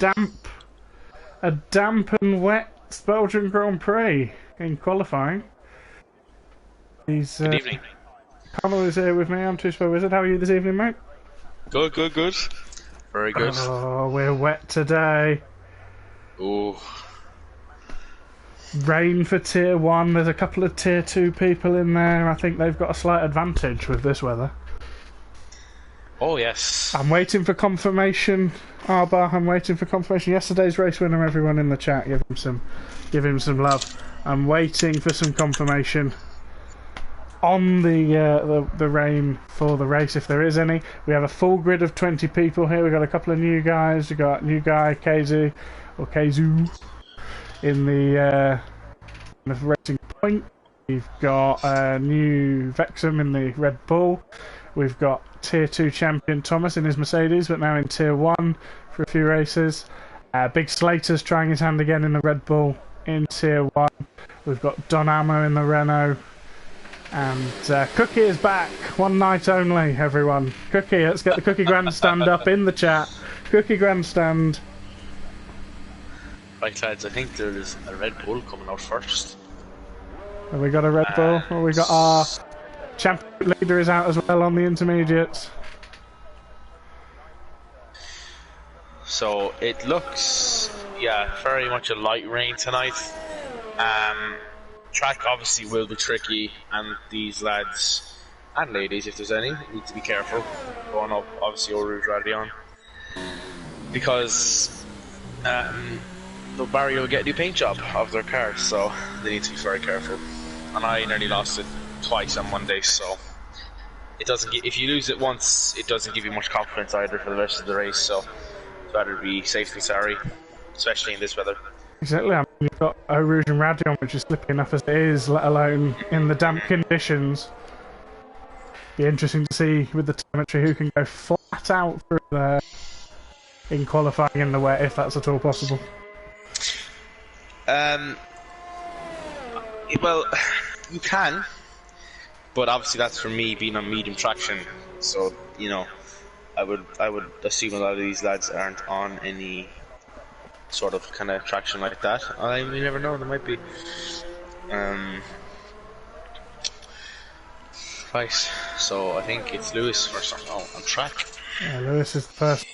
damp and wet Belgian Grand Prix in qualifying. Good evening. Connell is here with me. I'm Two Spur Wizard. How are you this evening, mate? Good. Very good. Oh, we're wet today. Ooh. Rain for Tier 1. There's a couple of Tier 2 people in there. I think they've got a slight advantage with this weather. Oh, yes. I'm waiting for confirmation. Arbar, I'm waiting for confirmation. Yesterday's race winner, everyone in the chat, give him some love. I'm waiting for some confirmation on the rain for the race, if there is any. We have a full grid of 20 people here. We've got a couple of new guys. We've got new guy Kazu in the racing point. We've got new Vexum in the Red Bull. We've got Tier 2 champion Thomas in his Mercedes, but now in Tier 1 for a few races. Big Slater's trying his hand again in the Red Bull in Tier 1. We've got Don Ammo in the Renault. And Cookie is back. One night only, everyone. Cookie, let's get the Cookie Grandstand up in the chat. Cookie Grandstand. Right, lads, I think there's a Red Bull coming out first. Have we got a Red Bull? Well, we got our champion leader is out as well on the intermediates. So it looks, very much a light rain tonight. Track obviously will be tricky, and these lads and ladies, if there's any, need to be careful going up obviously Eau Rouge Radion, because the barrier will get a new paint job of their car, so they need to be very careful. And I nearly lost it twice on one day, so it doesn't. If you lose it once, it doesn't give you much confidence either for the rest of the race. So it's better to be safe than sorry, especially in this weather. Exactly. I mean, you've got Eau Rouge and Radion, which is slippy enough as it is, let alone in the damp conditions. Be interesting to see with the telemetry who can go flat out through there in qualifying in the wet, if that's at all possible. Well, you can, but obviously that's for me being on medium traction. So I would assume a lot of these lads aren't on any sort of kind of traction like that. You never know, there might be. Right, so I think it's Lewis first on track. Yeah, Lewis is the first.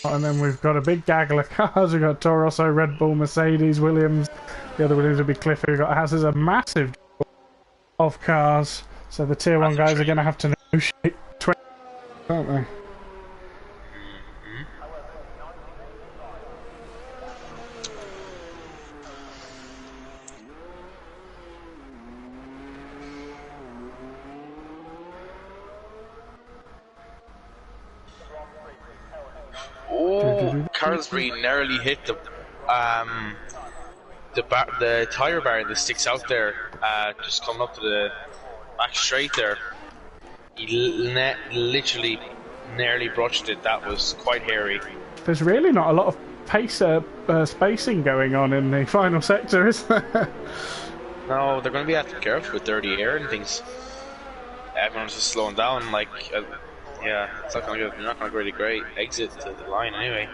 And then we've got a big gaggle of cars. We've got Toro Rosso, Red Bull, Mercedes, Williams. The other Williams will be Cliffy. We've got houses a massive of cars. So the Tier 1 guys are going to have to negotiate 20, aren't they? Oh, Carlsbury narrowly hit the tyre bar that sticks out there, just coming up to the back straight there. He literally nearly brushed it. That was quite hairy. There's really not a lot of spacing going on in the final sector, is there? No, they're going to be have to be careful with dirty air and things. Everyone's just slowing down, like, yeah, it's not going to you're not going to get a great exit to the line anyway.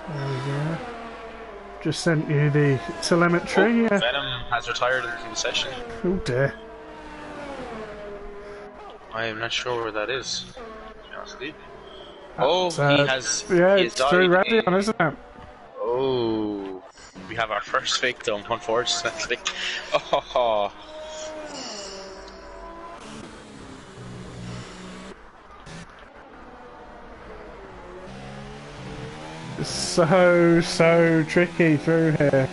There we go. Just sent you the telemetry. Oh, Venom has retired in the session. Oh dear. I am not sure where that is, to be honest with you. Oh, he has. Yeah, he it's through Radion, isn't it? Oh, we have our first victim, unfortunately. Oh. So tricky through here.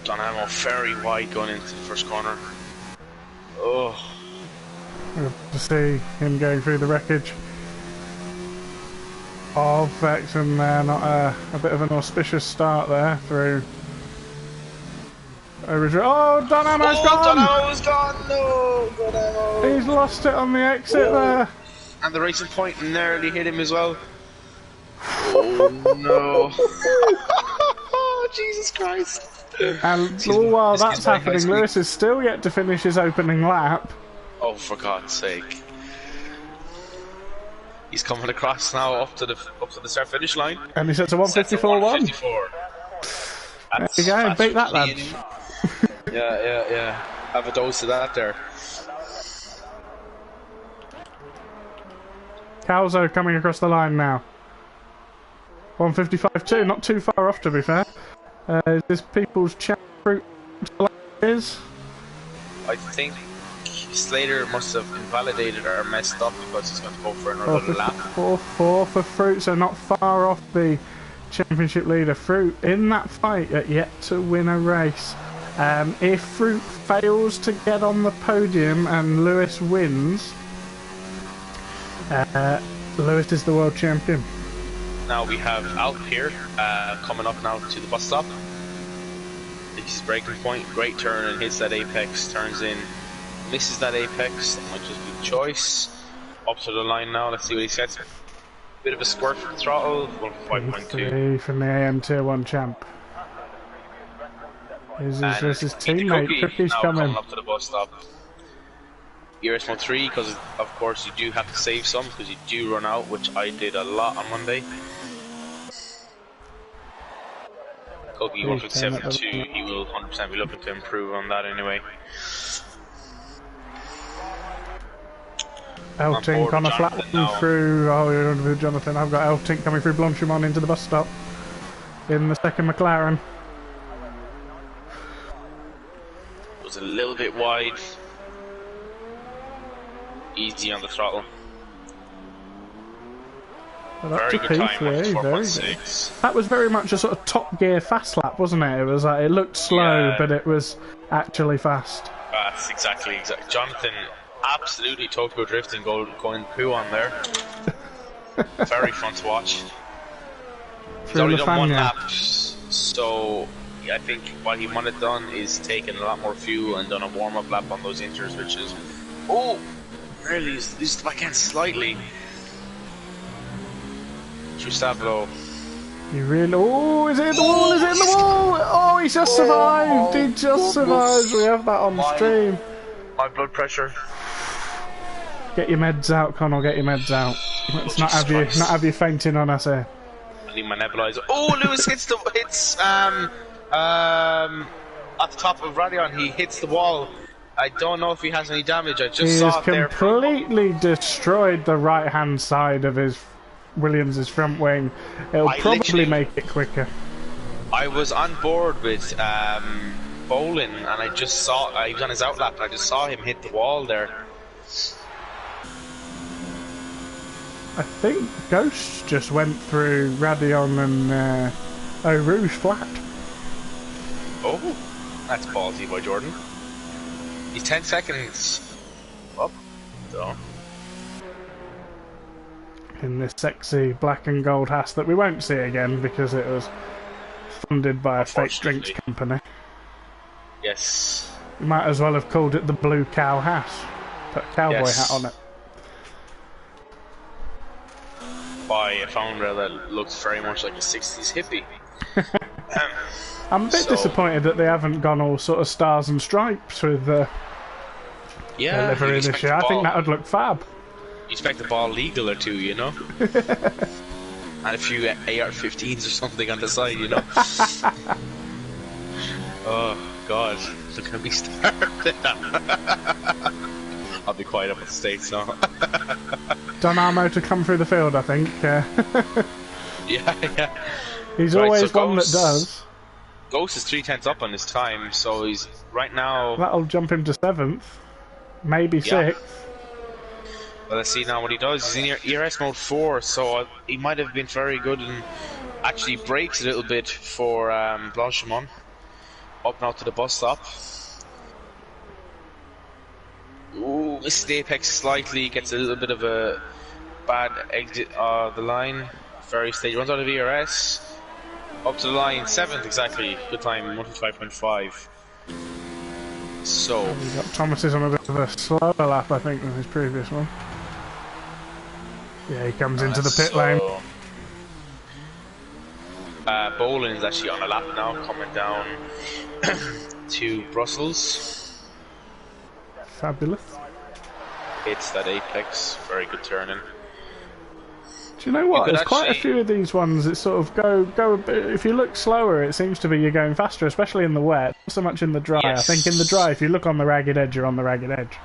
Don Ammo very wide going into the first corner. Oh. We'll have to see him going through the wreckage of Vexum there. Not a bit of an auspicious start there through. Oh, Don Ammo's gone! Don Ammo's gone! No, Don Ammo! He's lost it on the exit there. And the racing point nearly hit him as well. Oh no! Oh, Jesus Christ! And all while that's happening, Lewis is still yet to finish his opening lap. Oh, Oh, for God's sake! He's coming across now up to the start finish line. And he sets a 154.1. There you go, beat that, lads. Yeah. Have a dose of that there. Calzo coming across the line now. 155.2, not too far off to be fair. Is this people's champ fruit is? I think Slater must have invalidated or messed up because he's going to go for another lap. 4 for Fruit, so not far off the championship leader. Fruit in that fight yet to win a race. If Fruit fails to get on the podium and Lewis wins, Lewis is the world champion. Now we have Alp here, coming up now to the bus stop. This is breaking point, great turn and hits that apex, turns in, misses that apex, that might just be the choice. Up to the line now, let's see what he sets. Bit of a squirt from the throttle, 1.5.2. From the AM Tier 1 champ. This is his teammate, Cookie's coming up to the bus stop. ERS Mode 3, because of course you do have to save some, because you do run out, which I did a lot on Monday. Cookie 157.2, he will 100% be looking to improve on that anyway. Eltink on a flat one through, Jonathan, I've got Eltink coming through Blanchimont into the bus stop in the second McLaren. It was a little bit wide. Easy on the throttle. Well, very good time, very good. That was very much a sort of Top Gear fast lap, wasn't it? It was like, it looked slow, but it was actually fast. That's exactly. Jonathan absolutely Tokyo drifting, going poo on there. Very fun to watch. He's only done one lap, so I think what he might have done is taken a lot more fuel and done a warm-up lap on those inters, which is really used the backhand slightly. Giustavlo. You really? Oh, is it in the wall? Is it in the wall? Oh, he just survived. He just survived. We have that on stream. My blood pressure. Get your meds out, Connell. Get your meds out. Let's not have you fainting on us here. I need my nebulizer. Oh, Lewis hits at the top of Radion. He hits the wall. I don't know if he has any damage. I just saw it there. He has completely destroyed the right-hand side of his Williams' front wing. It'll probably make it quicker. I was on board with Bolin, and I just saw he was on his outlap, and I just saw him hit the wall there. I think Ghost just went through Radion and Eau Rouge flat. Oh, that's ballsy by Jordan. He's 10 seconds up, so. In this sexy black and gold Haas that we won't see again because it was funded by a fake drinks company. Yes. You might as well have called it the Blue Cow Haas. Put a cowboy hat on it. By a founder that looks very much like a 60s hippie. I'm a bit disappointed that they haven't gone all sort of stars and stripes with the livery this year. I think that would look fab. You expect the ball legal or two, you know? And a few AR-15s or something on the side, you know? Oh, God. Look at me started. I'll be quiet up in the States now. Donamo to come through the field, I think. Yeah. He's always one that does. Ghost is 3/10 up on his time, so he's right now. That'll jump him to 7th, maybe 6th. Well, let's see now what he does. He's in ERS mode 4, so he might have been very good and actually brakes a little bit for Blanchimont. Up now to the bus stop. Ooh, misses the apex slightly, gets a little bit of a bad exit of the line. Very steady, runs out of ERS. Up to the line, 7th exactly. Good time, 155.5. So. Thomas is on a bit of a slower lap, I think, than his previous one. Yeah, he comes into the pit lane. Bolin is actually on a lap now, coming down to Brussels. Fabulous. hits that apex. Very good turning. Do you know what? There's quite a actually... few of these ones that sort of go a bit. If you look slower, it seems to be you're going faster, especially in the wet. Not so much in the dry. Yes. I think in the dry, if you look on the ragged edge, you're on the ragged edge.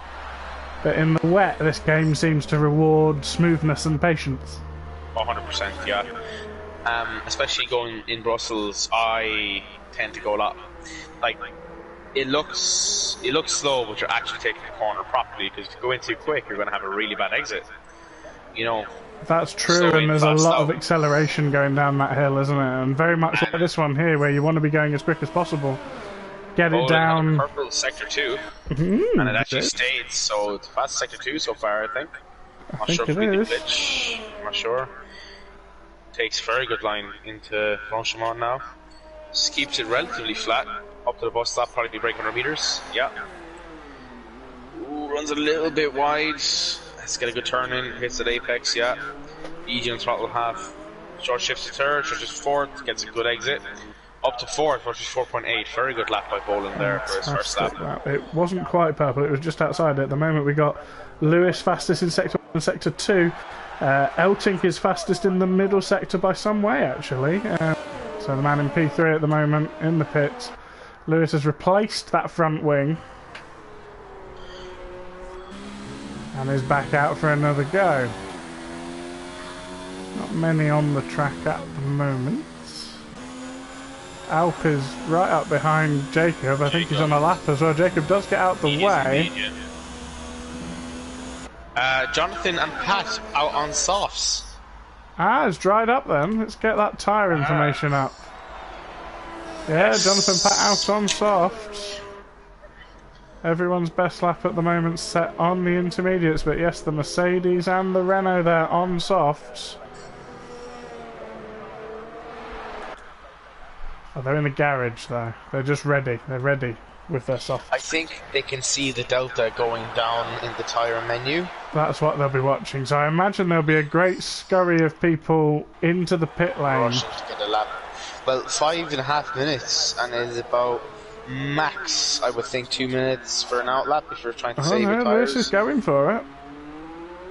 But in the wet, this game seems to reward smoothness and patience. 100%, yeah. Especially going in Brussels, I tend to go a lot. Like, it looks slow, but you're actually taking the corner properly, because if you go in too quick, you're going to have a really bad exit. You know. That's true, and there's a lot of acceleration going down that hill, isn't it? And very much like this one here, where you want to be going as quick as possible. Get it down. Purple sector 2, and it actually stayed. So it's fast sector 2 so far, I think. I'm not sure if we did glitch. I'm not sure. Takes very good line into Blanchimont now. Just keeps it relatively flat up to the bus stop. Probably be breaking 100 meters. Yeah. Ooh, runs a little bit wide. Let's get a good turn in. Hits at apex. Yeah. Easy on throttle half. Short shifts to third. Short shifts to fourth. Gets a good exit. Up to fourth, which is 4.8. Very good lap by Boland there for his first lap. It wasn't quite purple, it was just outside it. At the moment we got Lewis fastest in sector 1 and sector 2. Eltink is fastest in the middle sector by some way, actually. So the man in P3 at the moment in the pits. Lewis has replaced that front wing. And is back out for another go. Not many on the track at the moment. Alp is right up behind Jacob. I think he's on a lap as well. Jacob does get out the way. Indeed, yeah. Jonathan and Pat out on softs. It's dried up then. Let's get that tyre information up. Yeah, yes. Jonathan Pat out on softs. Everyone's best lap at the moment set on the intermediates, but yes, the Mercedes and the Renault there on softs. Oh, they're in the garage though. They're just ready. They're ready with their softs. I think they can see the delta going down in the tyre menu. That's what they'll be watching. So I imagine there'll be a great scurry of people into the pit lane. Rushing to get a lap. Well, 5.5 minutes, and it is about max, I would think, 2 minutes for an outlap if you're trying to save your tyres. Lewis is going for it.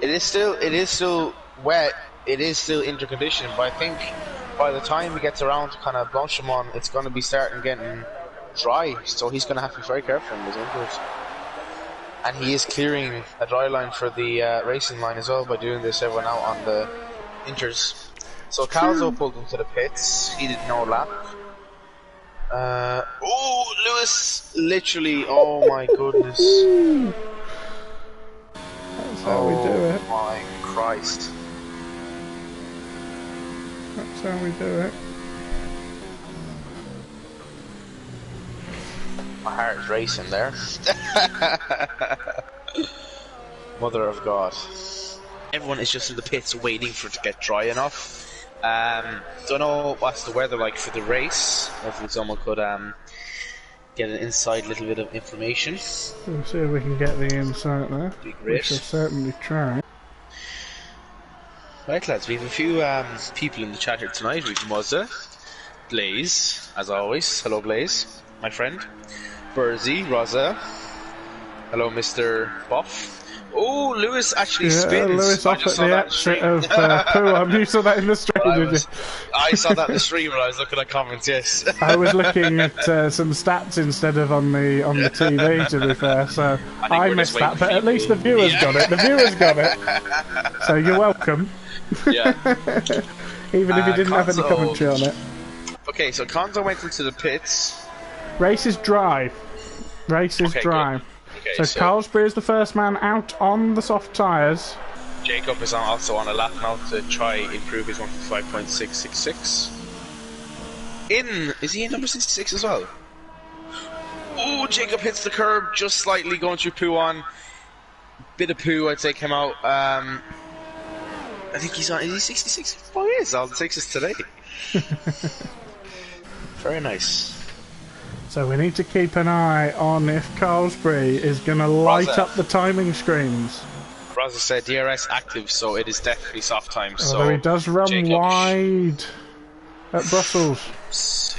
It is still wet. It is still interconditioned, but I think by the time he gets around to kind of Blanchimont, it's going to be starting getting dry, so he's going to have to be very careful in his inters. And he is clearing a dry line for the racing line as well by doing this, everyone out on the inters. So Calzo pulled into the pits. He did no lap. Oh, Lewis! Literally, oh my goodness. That's how we do it. Oh my Christ. That's how we do it. My heart is racing there. Mother of God. Everyone is just in the pits waiting for it to get dry enough. Don't know what's the weather like for the race. Hopefully someone could get an inside little bit of information. We'll see if we can get the insight there. Be great. We shall certainly try. Right lads, we have a few people in the chat here tonight. We've Muzza, Blaze, as always. Hello Blaze, my friend. Burzy, Rosa. Hello Mr. Buff. Oh, Lewis actually spins. Lewis off at the exit of Pooh. You saw that in the stream, did you? I saw that in the stream when I was looking at comments, yes. I was looking at some stats instead of on the TV, to be fair, so I missed that, but at least the viewers got it. The viewers got it. So you're welcome. Yeah. Even if you didn't have any commentary on it. Okay, so Konzo went into the pits. Race is dry. Race is dry. Okay, so Carlsbury is the first man out on the soft tyres. Jacob is also on a lap now to try improve his 155.666. Is he in number 66 as well? Oh, Jacob hits the curb just slightly going through Pooh on. Bit of Pooh, I'd say, came out. I think he's on. Is he 66? Oh, he is. All it takes us today. Very nice. So we need to keep an eye on if Carlsbury is going to light up the timing screens. Raza said DRS active, so it is definitely soft time. Although he does run wide at Brussels.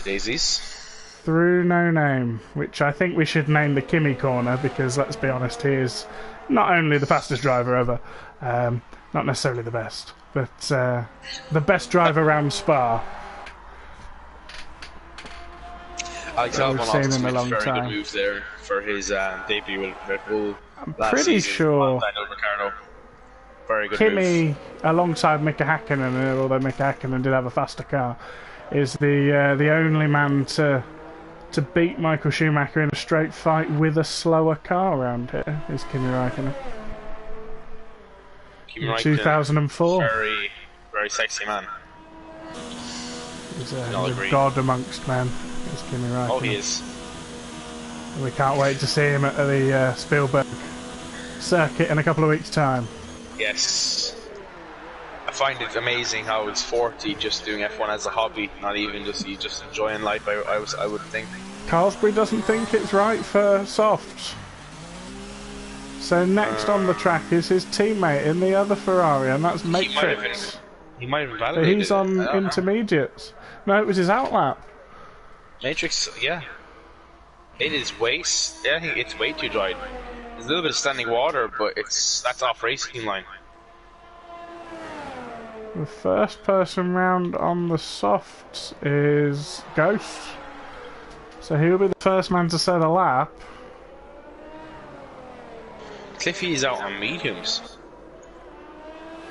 Daisies. through No Name, which I think we should name the Kimi corner because, let's be honest, he is not only the fastest driver ever, not necessarily the best, but the best driver around Spa. Alex that Albon we've seen in a made a long very time. good move there for his debut with Red Bull. I'm last pretty season. sure Daniel Ricciardo. Very good Kimi, move. alongside Mika Hakkinen, although Mika Hakkinen did have a faster car, is the only man to beat Michael Schumacher in a straight fight with a slower car around here. Is Kimi Räikkönen. Kimi In Räikkönen, 2004. Very, very sexy man. He's I'll a agree. god amongst men. Is Kimi Räikkönen. Oh, he is. We can't wait to see him at the Spielberg circuit in a couple of weeks' time. Yes. I find it amazing how he's 40 just doing F1 as a hobby, not even he's just enjoying life, I would think. Carlsberg doesn't think it's right for softs. So next on the track is his teammate in the other Ferrari, and that's Matrix. He might have So validated he's on it. intermediates. No, it was his outlap. Matrix, yeah. It is yeah, I think it's way too dry. There's a little bit of standing water, but that's off racing line. The first person round on the softs is Ghost. So he'll be the first man to set a lap. Cliffy is out on mediums.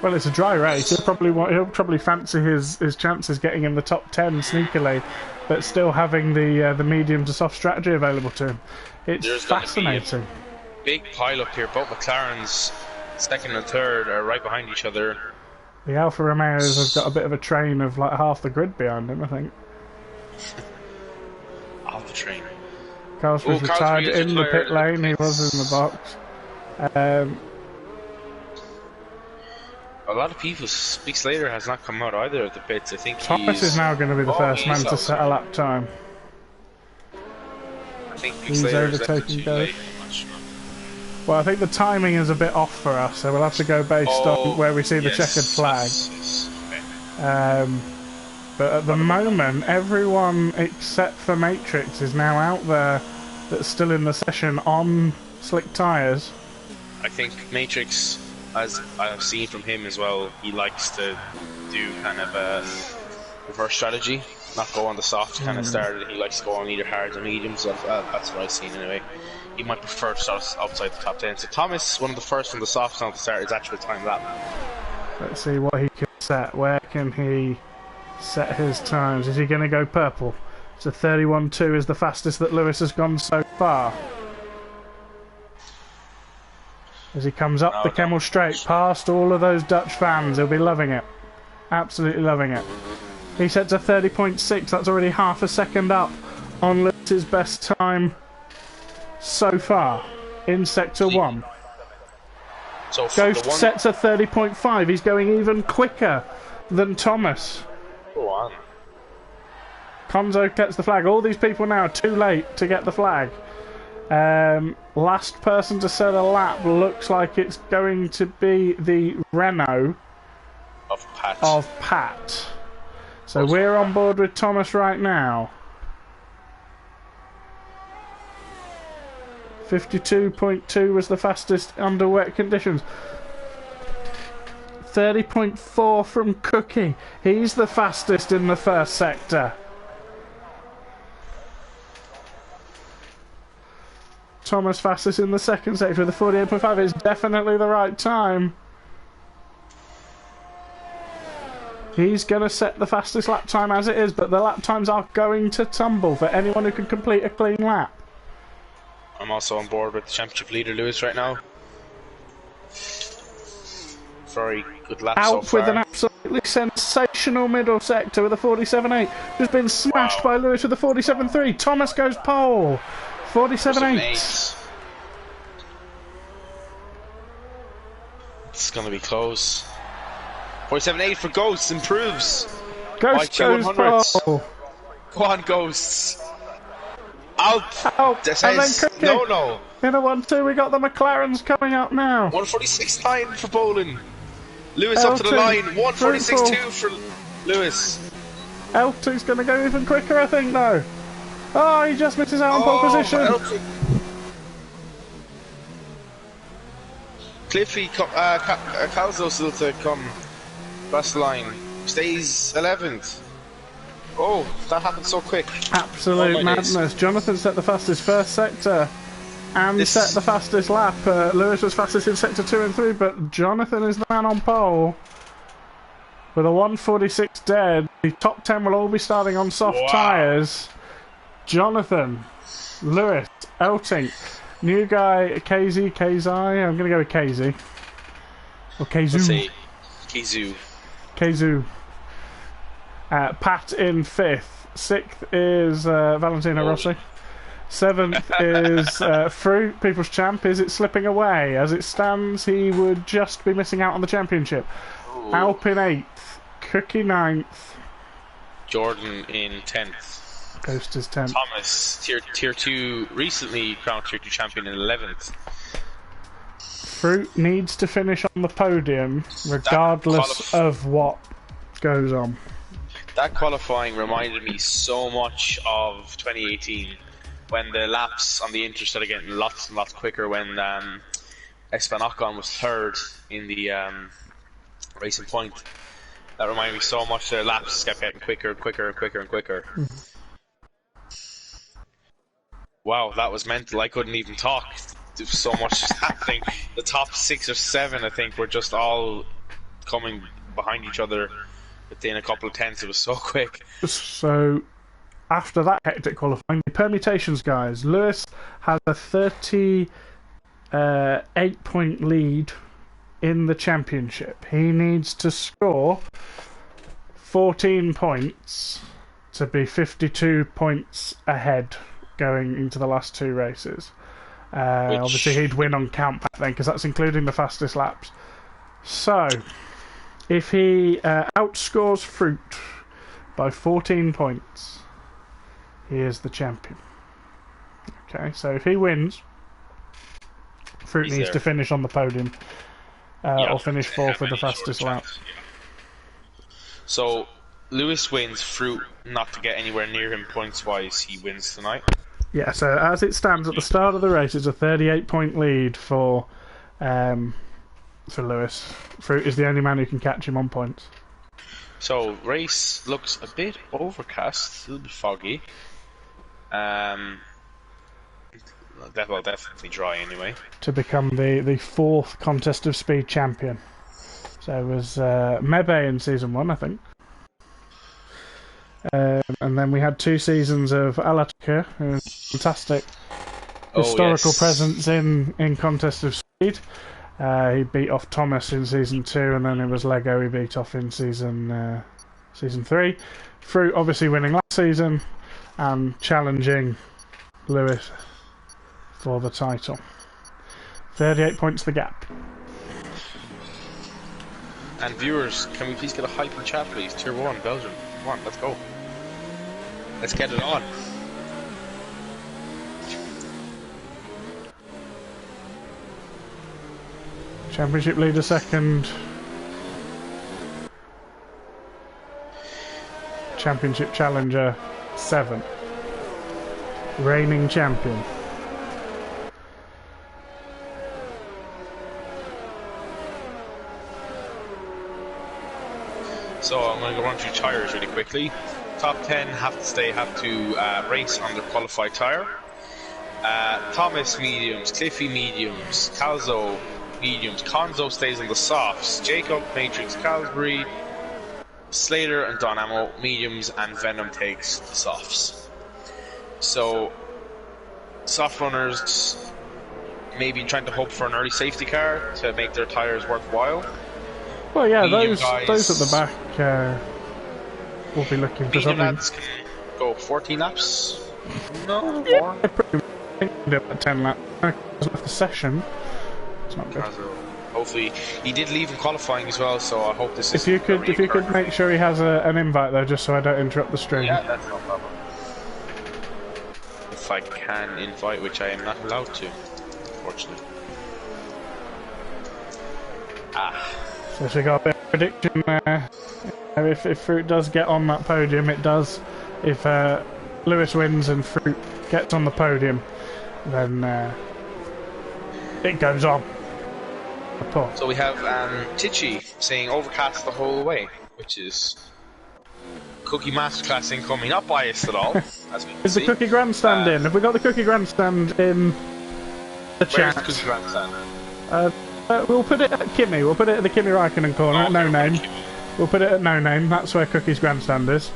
Well, it's a dry race. He'll probably fancy his chances getting in the top 10 sneakily, but still having the medium to soft strategy available to him. It's There's gonna fascinating. Big pile up here. Both McLarens, second and third, are right behind each other. The Alfa Romeos have got a bit of a train of like half the grid behind him, I think. Off the train. Carlos was retired is in the retired pit lane. He was in the box. A lot of people. Big Slater has not come out either of the pits. I think Thomas is now going to be the first man to set a lap time. I think Big He's Slater is overtaking too Ghost. late. Well, I think the timing is a bit off for us, so we'll have to go based on where we see the checkered flag. Yes. Okay. But at the moment, everyone except for Matrix is now out there that's still in the session on slick tyres. I think Matrix, as I've seen from him as well, he likes to do kind of a reverse strategy, not go on the soft kind of start. He likes to go on either hards or mediums. So that's what I've seen anyway. He might prefer to start outside the top 10. So Thomas, one of the first on the soft on the start, is actually time lap. Let's see what he can set. Where can he set his times? Is he going to go purple? So 31.2 is the fastest that Lewis has gone so far. As he comes up the Kemmel Straight, past all of those Dutch fans, he'll be loving it. Absolutely loving it. He sets a 30.6, that's already half a second up on Lewis's best time so far in Sector 1. So Ghost sets a 30.5, he's going even quicker than Thomas. Go on. Konzo gets the flag. All these people now are too late to get the flag. Last person to set a lap looks like it's going to be the Renault of Pat. So we're on board with Thomas right now. 52.2 was the fastest under wet conditions. 30.4 from Cookie. He's the fastest in the first sector. Thomas fastest in the second sector with a 48.5. It's definitely the right time. He's going to set the fastest lap time as it is, but the lap times are going to tumble for anyone who can complete a clean lap. I'm also on board with the championship leader Lewis right now. Very good lap so far. With an absolutely sensational middle sector with a 47.8. Who's been smashed by Lewis with a 47.3. Thomas goes pole. 47.8. It's going to be close. 47.8 for Ghosts, improves. Ghost goes pole. Go on, Ghosts. Out. And then Cookie. No. In a 1-2, we got the McLarens coming up now. 146.9 for Bolin. Lewis up to the line. 146.2 for Lewis. L2's going to go even quicker, I think, though. Oh, he just misses out on pole position. Cliffy, Calzo still to come across the line. Stays 11th. Oh, that happened so quick. Absolute madness. Jonathan set the fastest first sector and set the fastest lap. Lewis was fastest in sector 2 and 3, but Jonathan is the man on pole. With a 1:46 dead, the top 10 will all be starting on soft tyres. Jonathan, Lewis, Elting, new guy, KZ, I'm going to go with KZ. Or KZoo. Let's see. KZoo. Pat in 5th. 6th is Valentino Rossi. 7th is Fruit, People's Champ. Is it slipping away? As it stands, he would just be missing out on the championship. Ooh. Alpin 8th. Cookie 9th. Jordan in 10th. Ghost is 10th. Thomas, tier 2, recently crowned tier 2 champion in 11th. Fruit needs to finish on the podium regardless of what goes on. That qualifying reminded me so much of 2018 when the laps on the Inter started getting lots and lots quicker when Esteban Ocon was 3rd in the Racing Point. That reminded me so much. The laps kept getting quicker and quicker and quicker and quicker. Wow, that was mental. I couldn't even talk. There was so much happening. The top 6 or 7, I think, were just all coming behind each other within a couple of tenths. It was so quick. So, after that hectic qualifying, the permutations, guys. Lewis has a 38-point lead in the championship. He needs to score 14 points to be 52 points ahead going into the last 2 races. Obviously he'd win on count back then because that's including the fastest laps. So if he outscores Fruit by 14 points, he is the champion. Okay, so if he wins, Fruit needs to finish on the podium. Or finish 4th with the fastest lap. So, Lewis wins, Fruit not to get anywhere near him points-wise, he wins tonight. Yeah, so as it stands at the start of the race, it's a 38-point lead for Lewis. Fruit is the only man who can catch him on points. So, race looks a bit overcast, a little bit foggy. Well, definitely dry anyway. To become the 4th contest of speed champion. So it was Mebe in season 1, I think. And then we had 2 seasons of Alatka, who's fantastic historical presence in contest of speed. He beat off Thomas in season 2, and then it was Lego he beat off in season 3. Fruit obviously winning last season and challenging Lewis for the title. 38 points the gap. And viewers, can we please get a hype in chat, please? Tier 1, Belgium. Come on, let's go. Let's get it on. Championship leader 2nd. Championship challenger 7th. Reigning champion. So I'm going to go run through tyres really quickly. Top 10 have to race on their qualified tyre. Thomas mediums, Cliffy mediums, Calzo mediums, Conzo stays on the softs, Jacob, Matrix, Calsbury, Slater and Donamo mediums, and Venom takes the softs. So soft runners maybe trying to hope for an early safety car to make their tyres worthwhile. Well, yeah, those at the back will be looking for something. Lads can go 14 laps. No, yeah, more. 10 laps. Left the session. It's not good. Hopefully, he did leave in qualifying as well. So I hope this. If you could make sure he has an invite though, just so I don't interrupt the stream. Yeah, that's no problem. If I can invite, which I am not allowed to, unfortunately. So we got a bit of prediction there. If Fruit does get on that podium, it does. If Lewis wins and Fruit gets on the podium, then it goes on. So we have Tichy saying overcast the whole way, which is Cookie Masterclass incoming. Not biased at all, as we can Is see. the Cookie Grandstand in? Have we got the Cookie Grandstand in the chat? Where's the Cookie Grandstand? We'll put it at Kimmy. We'll put it at the Kimi Raikkonen corner at No Name. We'll put it at No Name. That's where Cookie's Grandstand is.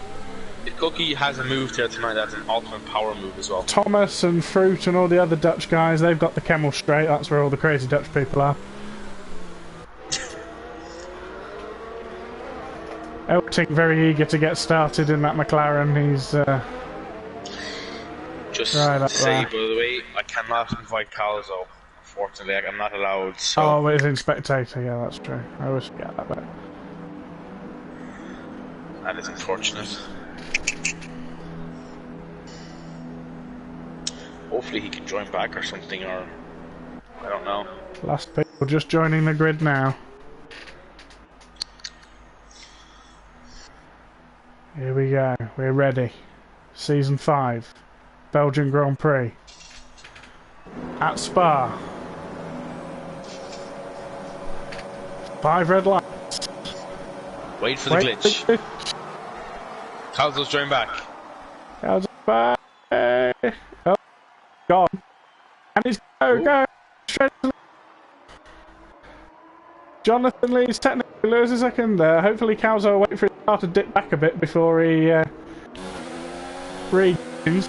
If Cookie has a move there tonight, that's an ultimate power move as well. Thomas and Fruit and all the other Dutch guys, they've got the Kemmel straight. That's where all the crazy Dutch people are. Elting very eager to get started in that McLaren. He's just right to up say, there. by the way, I cannot invite Calzo. Unfortunately, I'm not allowed. So. Oh, it is in spectator. Yeah, that's true. I always forget that bit. That is unfortunate. Hopefully he can join back or something, or I don't know. Last people just joining the grid now. Here we go. We're ready. Season 5. Belgian Grand Prix. At Spa. 5 red lights. Wait for the glitch. Calzo's joined back. How's it back? Oh, gone. And he's go. Straight to the... Jonathan Lee's technically loses a second there. Hopefully Calzo will wait for his car to dip back a bit before he regains.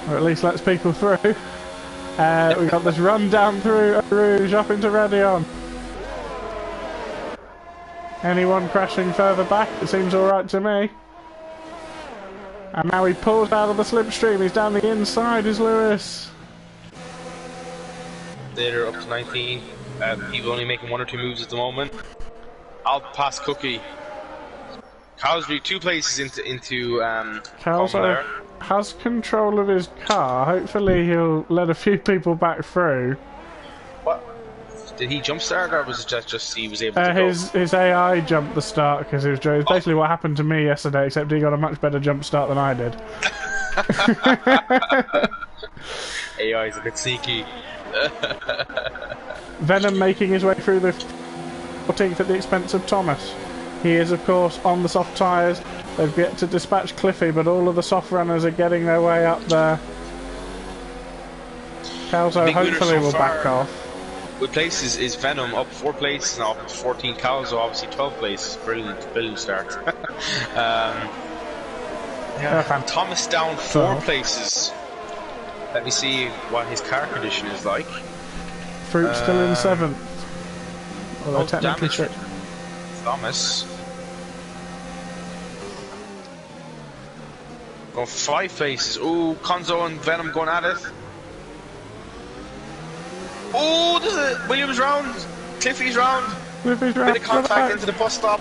Or at least lets people through. We've got this run down through Rouge up into Radion. Anyone crashing further back? It seems alright to me. And now he pulls out of the slipstream. He's down the inside, is Lewis. They're up to 19. People only making 1 or 2 moves at the moment. I'll pass Cookie. Calzo 2 places into Calzo has control of his car. Hopefully he'll let a few people back through. What? Did he jump start, or was it just he was able to go? His AI jumped the start because it was basically what happened to me yesterday, except he got a much better jump start than I did. AI is a bit sneaky. Venom making his way through the 14th at the expense of Thomas. He is, of course, on the soft tyres. They've yet to dispatch Cliffy, but all of the soft runners are getting their way up there. Calzo hopefully will back off. Good places is Venom, up 4 places now, up to 14. Calzo obviously 12 places. Brilliant start. Thomas down 4 places. Let me see what his car condition is like. Fruit still in 7th. Although technically damage. Thomas. Going 5 places. Ooh, Conzo and Venom going at it. Ooh, there's a Williams round. Cliffy's round. Bit of contact into the bus stop.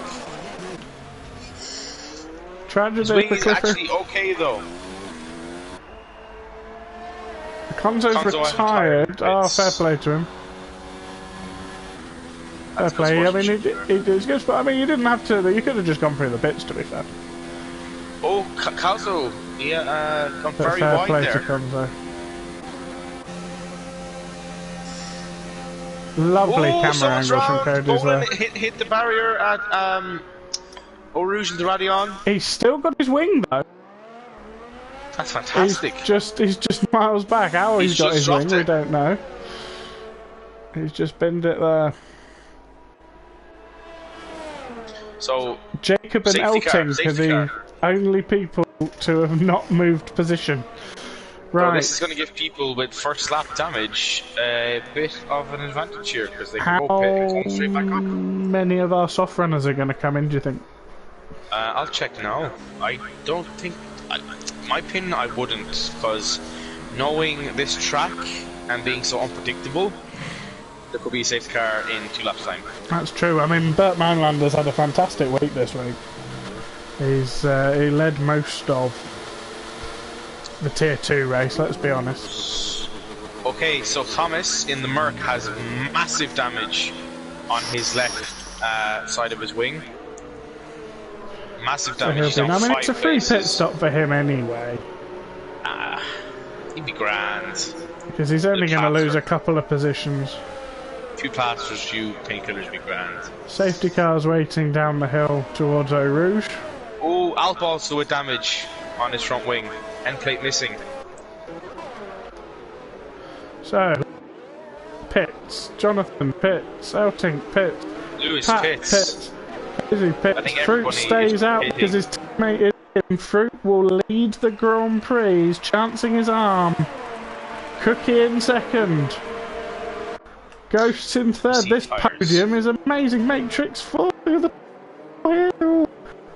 Tragedy His wing for is Cliffy. actually okay though. Conzo's retired. Oh, fair play to him. Fair play. I mean, he did good, but I mean, you didn't have to. You could have just gone through the bits, to be fair. Oh, Calzo, yeah, gone very fair wide play there. to Conzo. Lovely camera angles from Cody's there. Hit the barrier at Eau Rouge and the Radion. He's still got his wing though. That's fantastic. He's just miles back. How he's got his wing, we don't know. He's just binned it there. So Jacob and Elting are the only people to have not moved position. Right. So this is going to give people with first lap damage a bit of an advantage here because they can go straight back up. How many of our soft runners are going to come in, do you think? I'll check now. I don't think... my opinion, I wouldn't, because knowing this track and being so unpredictable, there could be a safety car in 2 laps time. That's true. I mean, Bert Manlander's had a fantastic week this week. He led most of the Tier 2 race, let's be honest. Okay, so Thomas in the Merc has massive damage on his left side of his wing. massive So damage. he'll be, I mean, 5 it's a free pit places. stop for him anyway. He'd be grand. Because he's only going to lose a couple of positions. 2 plasters, few painkillers would be grand. Safety cars waiting down the hill towards Eau Rouge. Oh, Alp also with damage on his front wing. End plate missing. So, Pitts, Jonathan Pitts, Elting Pitts, Lewis Pat Pitts. Izzy Pitts. Fruit stays out because his teammate is in. Fruit will lead the Grand Prix. He's chancing his arm. Cookie in second. Ghosts in third. This podium is amazing. Matrix 4. The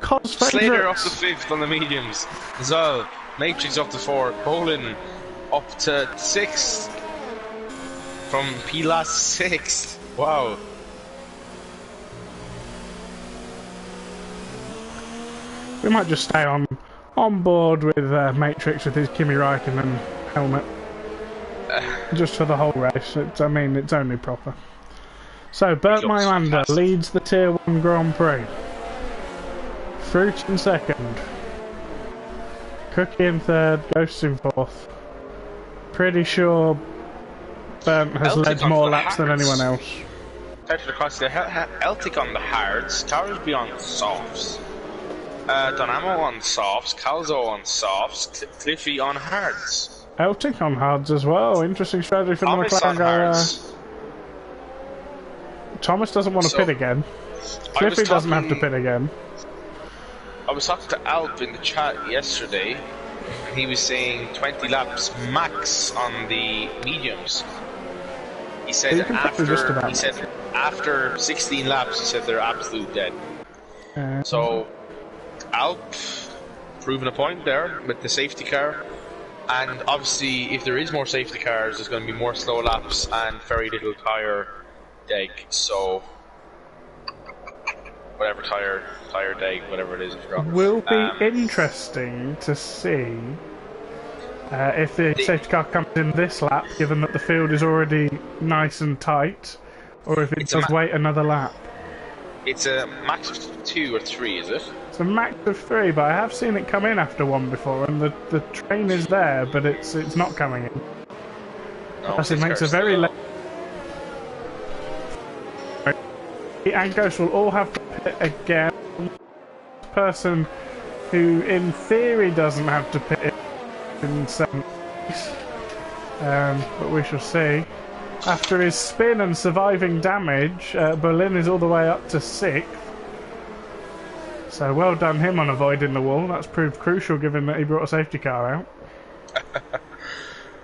Cos Slater off the 5th on the mediums as well. Matrix up to 4th. Bolin up to 6th. From Pilas 6th. Wow. We might just stay on board with Matrix with his Kimi Räikkönen helmet. Just for the whole race. I mean, it's only proper. So, Bert Mylander leads the Tier 1 Grand Prix. Fruit in second. Cookie in third. Ghost in fourth. Pretty sure Bernd has led more laps than anyone else. Started across the Eltic on the hards. Carsby on softs. Donamo on softs. Calzo on softs. Cliffy on hards. Eltic on hards as well. Interesting strategy from the McLaren. Thomas doesn't want to pit again. Cliffy doesn't have to pit again. I was talking to Alp in the chat yesterday, and he was saying 20 laps max on the mediums. He said after 16 laps, he said they're absolute dead. So Alp proving a point there with the safety car. And obviously, if there is more safety cars, there's going to be more slow laps and very little tyre deg. So, whatever tyre deg, whatever it is, will be interesting to see if the safety car comes in this lap, given that the field is already nice and tight, or if it does wait another lap. It's a max of 2 or 3, is it? It's a max of 3, but I have seen it come in after 1 before, and the train is there, but it's not coming in. No, Plus, it makes a very late. And Ghost will all have to pit again. Person who, in theory, doesn't have to pit in 7th place, but we shall see. After his spin and surviving damage, Berlin is all the way up to 6th. So well done him on avoiding the wall. That's proved crucial given that he brought a safety car out.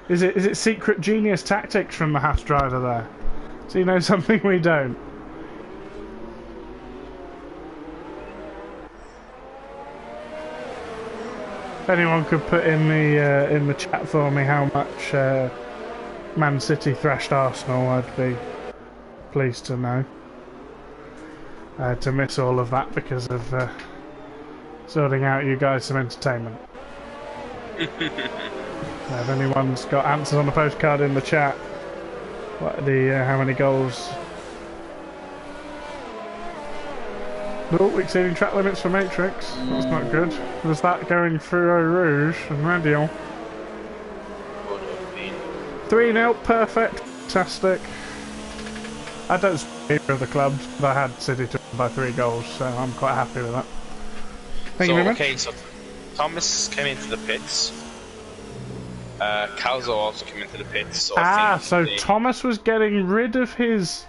Is it secret genius tactics from the Haas driver there? Does he know something we don't? If anyone could put in the chat for me how much Man City thrashed Arsenal, I'd be pleased to know. To miss all of that because of sorting out you guys some entertainment. If anyone's got answers on the postcard in the chat, what how many goals? Oh, exceeding track limits for Matrix. That's not good. Was that going through Eau Rouge and Radial? 3-0, perfect, fantastic. I don't speak either of the clubs, but I had City to win by 3 goals, so I'm quite happy with that. Thank you very much. Okay, so Thomas came into the pits. Calzo also came into the pits. So so Thomas was getting rid of his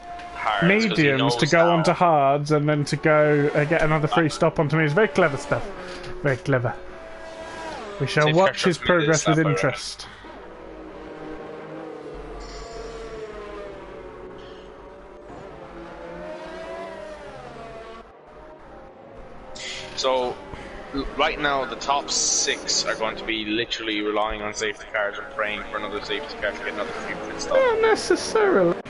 mediums to go onto hards and then to go get another free stop onto me. It's very clever stuff. Very clever. We shall watch his progress with interest. So, right now, the top 6 are going to be literally relying on safety cars and praying for another safety car to get another free pit stop. Not necessarily.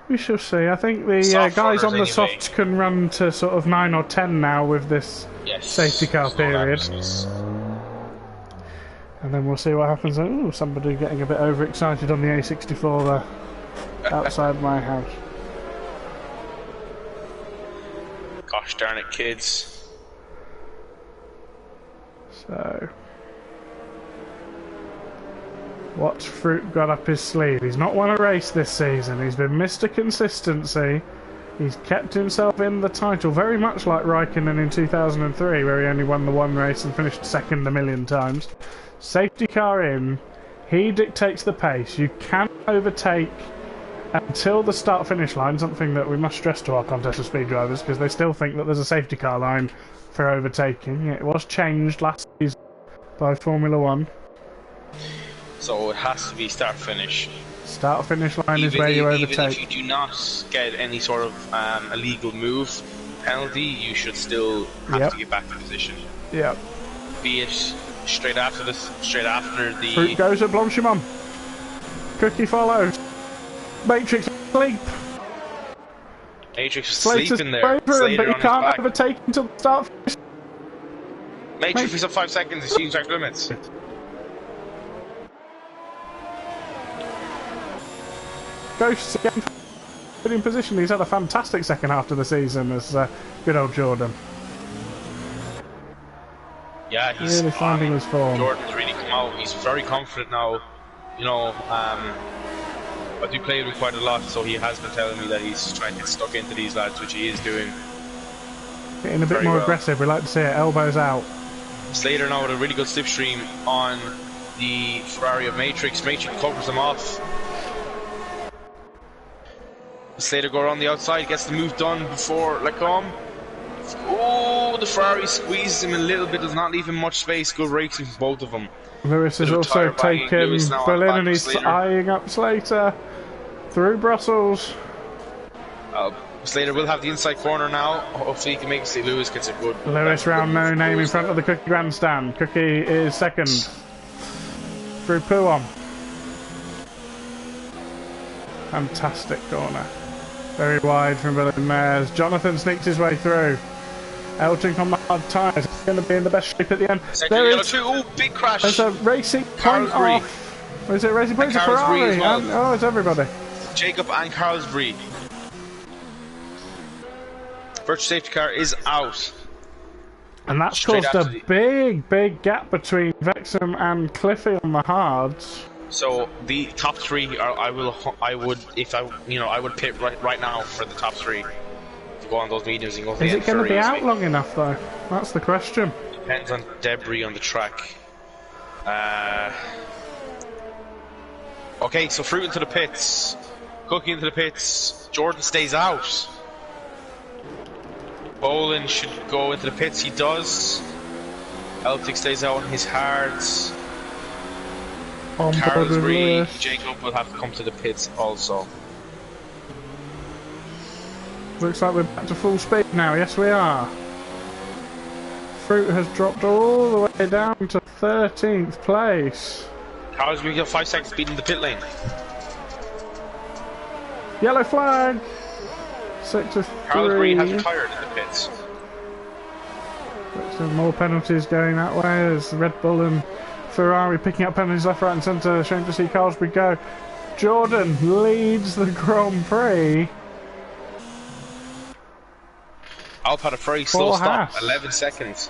We shall see. I think the guys on the softs can run to sort of 9 or 10 now with this safety car period. And then we'll see what happens. Ooh, somebody getting a bit overexcited on the A64 there, outside my house. Gosh darn it, kids. So, what's Fruit got up his sleeve? He's not won a race this season. He's been Mr. Consistency. He's kept himself in the title, very much like Raikkonen in 2003, where he only won the one race and finished second a million times. Safety car in. He dictates the pace. You can overtake until the start-finish line, something that we must stress to our contest of speed drivers, because they still think that there's a safety car line for overtaking. It was changed last season by Formula 1. So it has to be start-finish. Start-finish line is where you overtake. Even if you do not get any sort of illegal move penalty, you should still have to get back to position. Yep. Be it straight after the... Fruit goes at Blanchimont. Cookie follows. Matrix sleep. Matrix is sleeping there. But he can't overtake until the start. Matrix is up 5 seconds. He's using track limits. Ghosts again in position. He's had a fantastic second half of the season as good old Jordan. Yeah, he's really finding his form. Jordan's really come out. He's very confident now. You know, I do play with him quite a lot, so he has been telling me that he's trying to get stuck into these lads, which he is doing. Getting a bit more aggressive, we like to see it, elbows out. Slater now with a really good slipstream on the Ferrari of Matrix. Matrix covers him off. Slater go around the outside, gets the move done before Lecombe. Oh, the Ferrari squeezes him a little bit, does not leave him much space. Good racing from both of them. Lewis has also taken Berlin and he's eyeing up Slater through Brussels. Slater will have the inside corner now. Hopefully he can make it. Lewis gets a good... Lewis round no name in front of the Cookie grandstand. Cookie is second. Through Pouon. Fantastic corner. Very wide from Berlin Mares. Jonathan sneaks his way through. Elton on the hard tyres. He's going to be in the best shape at the end. There is... Oh, big crash. There's a racing point off. Is it a racing point? It's a Ferrari. Well. Oh, it's everybody. Jacob and Carlsbury. Virtual safety car is out. And that's caused a big gap between Vexham and Cliffy on the hards. So the top three are, I would pit right now for the top three to go on those mediums and go. Is it going to be out long enough though? That's the question. Depends on debris on the track. Okay, so Fruit into the pits, Cookie into the pits. Jordan stays out. Bolin should go into the pits. He does. Eltic stays out on his hards. Carlsbury, Jacob will have to come to the pits also. Looks like we're back to full speed now. Yes, we are. Fruit has dropped all the way down to 13th place. Carlsbury got 5 seconds beating the pit lane. Yellow flag. 6 of 3. Carlsbury has retired in the pits. Some more penalties going that way as Red Bull and Ferrari picking up penalties left, right and centre. Shame to see Carlsbury go. Jordan leads the Grand Prix. Alp had a very slow stop, 11 seconds.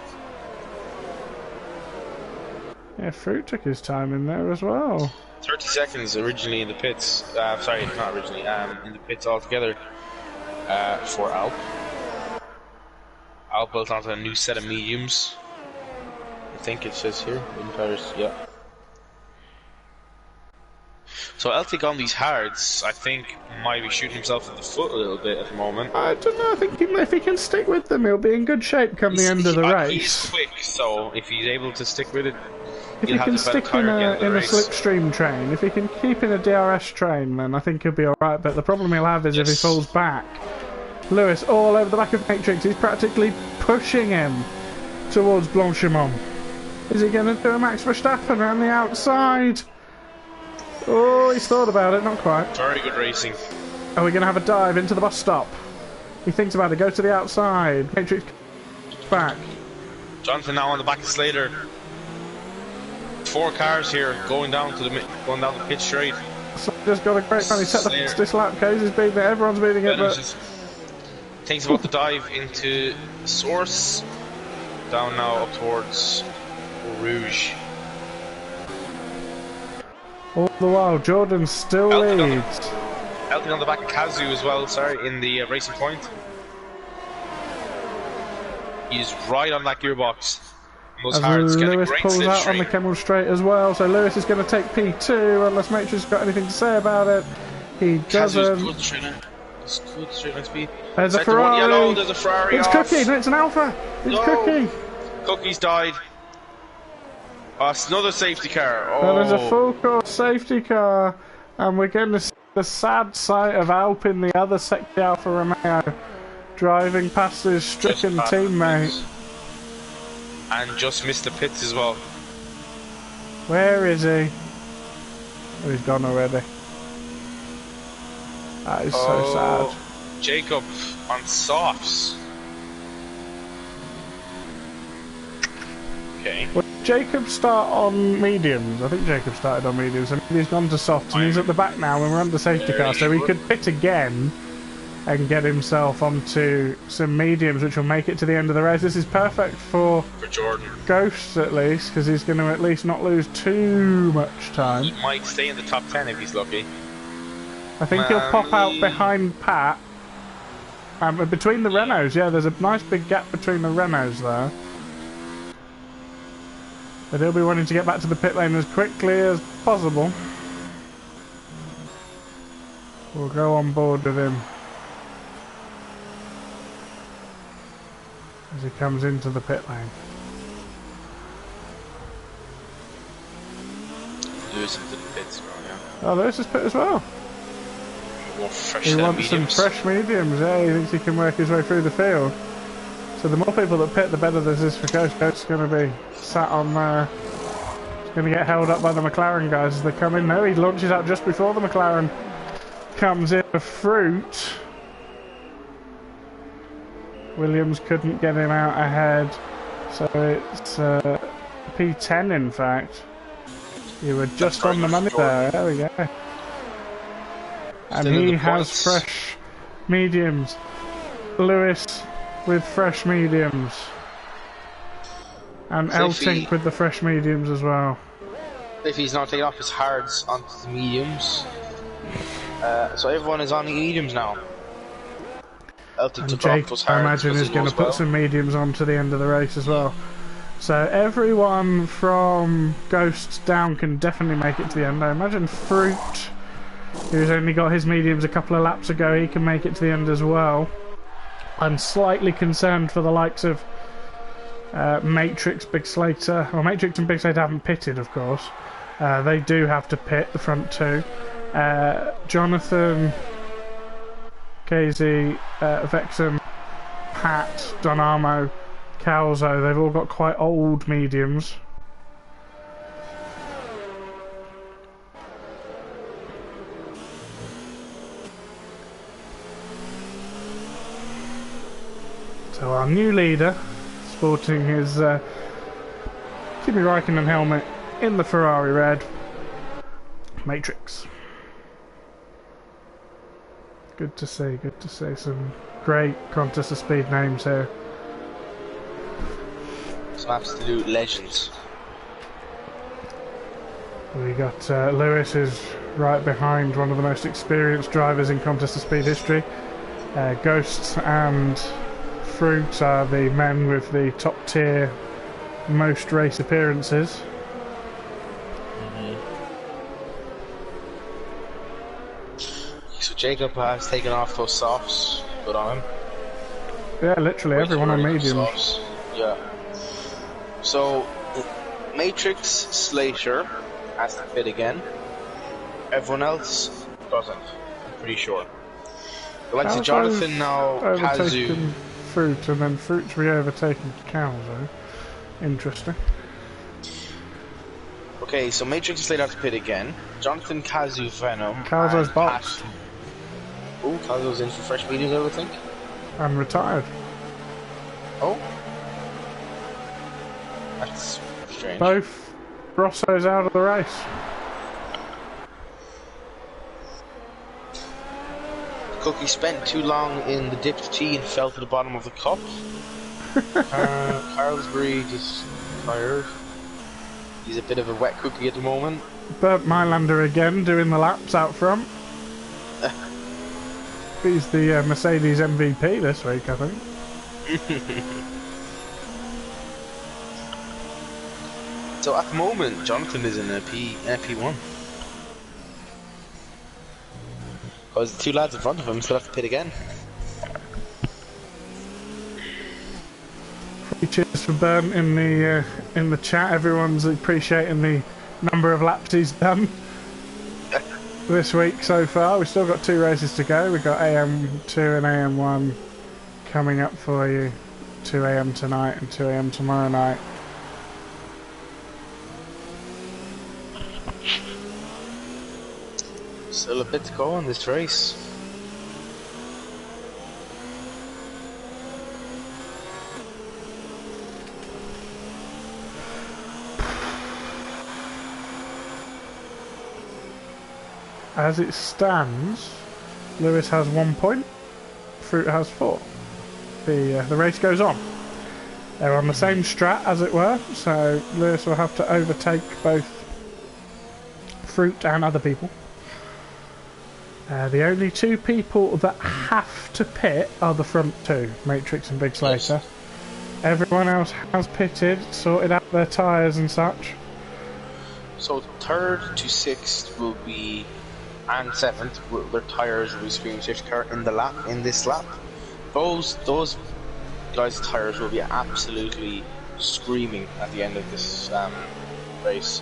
Yeah, Fruit took his time in there as well. 30 seconds originally in the pits. Sorry, not originally. In the pits altogether for Alp. Alp built onto a new set of mediums. I think it says here in Paris, yeah. So Eltic on these hards, I think, might be shooting himself in the foot a little bit at the moment. I don't know, I think if he can stick with them, he'll be in good shape come the end of the race. He's quick, so if he's able to stick with it, if he can stick in a slipstream train, if he can keep in a DRS train, then I think he'll be alright. But the problem he'll have is if he falls back. Lewis all over the back of Matrix, he's practically pushing him towards Blanchimont. Is he going to do a Max Verstappen around the outside? Oh, he's thought about it, not quite. Very good racing. Are we going to have a dive into the bus stop? He thinks about it, goes to the outside. Matrix back. Jonathan now on the back of Slater. 4 cars here going down the pit straight. Slater's got a great run. He set the fastest lap. Casey's beating it. Everyone's beating it. But thinks about the dive into Source. Down now up towards Rouge. All the while, Jordan still leads. Elton on the back of Kazu as well, sorry, in the racing point. He's right on that gearbox. As Lewis pulls out on the Kemmel Straight as well, so Lewis is going to take P2 unless Matrix has got anything to say about it. He doesn't. Good straight line speed. There's a Ferrari. Yellow, there's a Ferrari. It's off. Cookie. No, it's an Alpha. It's Cookie. Cookie's died. Oh, it's another safety car. Oh. So there's a full course safety car, and we're getting the sad sight of Alp in the other Sector Alfa Romeo driving past his stricken teammate. And just missed the pits as well. Where is he? Oh, he's gone already. That is so sad. Jacob on softs. Okay. Well, Jacob start on mediums. I think Jacob started on mediums, and he's gone to softs, and he's at the back now, and we're under safety car, so he could pit again and get himself onto some mediums, which will make it to the end of the race. This is perfect for Jordan. Ghosts, at least, because he's going to at least not lose too much time. He might stay in the top 10 if he's lucky. I think he'll pop out behind Pat. Between the Renaults, yeah, there's a nice big gap between the Renaults there. But he'll be wanting to get back to the pit lane as quickly as possible. We'll go on board with him as he comes into the pit lane. Lewis into the pits, yeah. Oh, Lewis is pit as well. He wants some fresh mediums, yeah, he thinks he can work his way through the field. So the more people that pit, the better this is for Ghost. Ghost's going to be sat on there. He's going to get held up by the McLaren guys as they come in. No, he launches out just before the McLaren comes in. The Fruit. Williams couldn't get him out ahead. So it's P10 in fact. You were just on the money there. There we go. And he has fresh mediums. Lewis with fresh mediums. And Eltink with the fresh mediums as well. If he's not taking off his hards onto the mediums. So everyone is on the mediums now. Elton took off those hards. I imagine is going to put some mediums on to the end of the race as well. So everyone from Ghosts down can definitely make it to the end. I imagine Fruit, who's only got his mediums a couple of laps ago, he can make it to the end as well. I'm slightly concerned for the likes of Matrix, Big Slater. Well, Matrix and Big Slater haven't pitted, of course. They do have to pit, the front two. Jonathan, KZ, Vexham, Pat, Donamo, Calzo, they've all got quite old mediums. So our new leader, sporting his Kimi Räikkönen helmet in the Ferrari red, Matrix. Good to see, good to see. Some great contest of speed names here. Some absolute legends. We got Lewis, who's right behind one of the most experienced drivers in contest of speed history. Ghosts and Fruit are the men with the top tier most race appearances. So Jacob has taken off those softs. Good on him. Yeah, literally everyone on mediums. Yeah. So Matrix Slater has to pit again. Everyone else doesn't. I'm pretty sure. The likes of Jonathan now, Kazu. Fruit, and then Fruit's re-overtaking Calzo. Interesting. Okay, so Matrix and Slater have to pit again. Jonathan, Kazu, Venom. Calzo's boxed. Oh, Calzo's in for fresh mediums, I would think. And retired. Oh. That's strange. Both Rosso's out of the race. Cookie spent too long in the dipped tea and fell to the bottom of the cup. Carlsbury just tired. He's a bit of a wet cookie at the moment. Burnt Mylander again, doing the laps out front. He's the Mercedes MVP this week, I think. So at the moment, Jonathan is in a P1. Because the two lads in front of him still have to pit again. Cheers for Burnt in the chat. Everyone's appreciating the number of laps he's done this week so far. We've still got 2 races to go. We've got AM2 and AM1 coming up for you. 2 AM tonight and 2 AM tomorrow night. Still a bit to go in this race. As it stands, Lewis has 1 point, Fruit has 4. The race goes on. They're on the same strat, as it were, so Lewis will have to overtake both Fruit and other people. The only 2 people that have to pit are the front 2, Matrix and Big Slater. Yes. Everyone else has pitted, sorted out their tyres and such. So 3rd to 6th will be, and 7th, their tyres will be screaming safety car in this lap. Those guys' tyres will be absolutely screaming at the end of this race.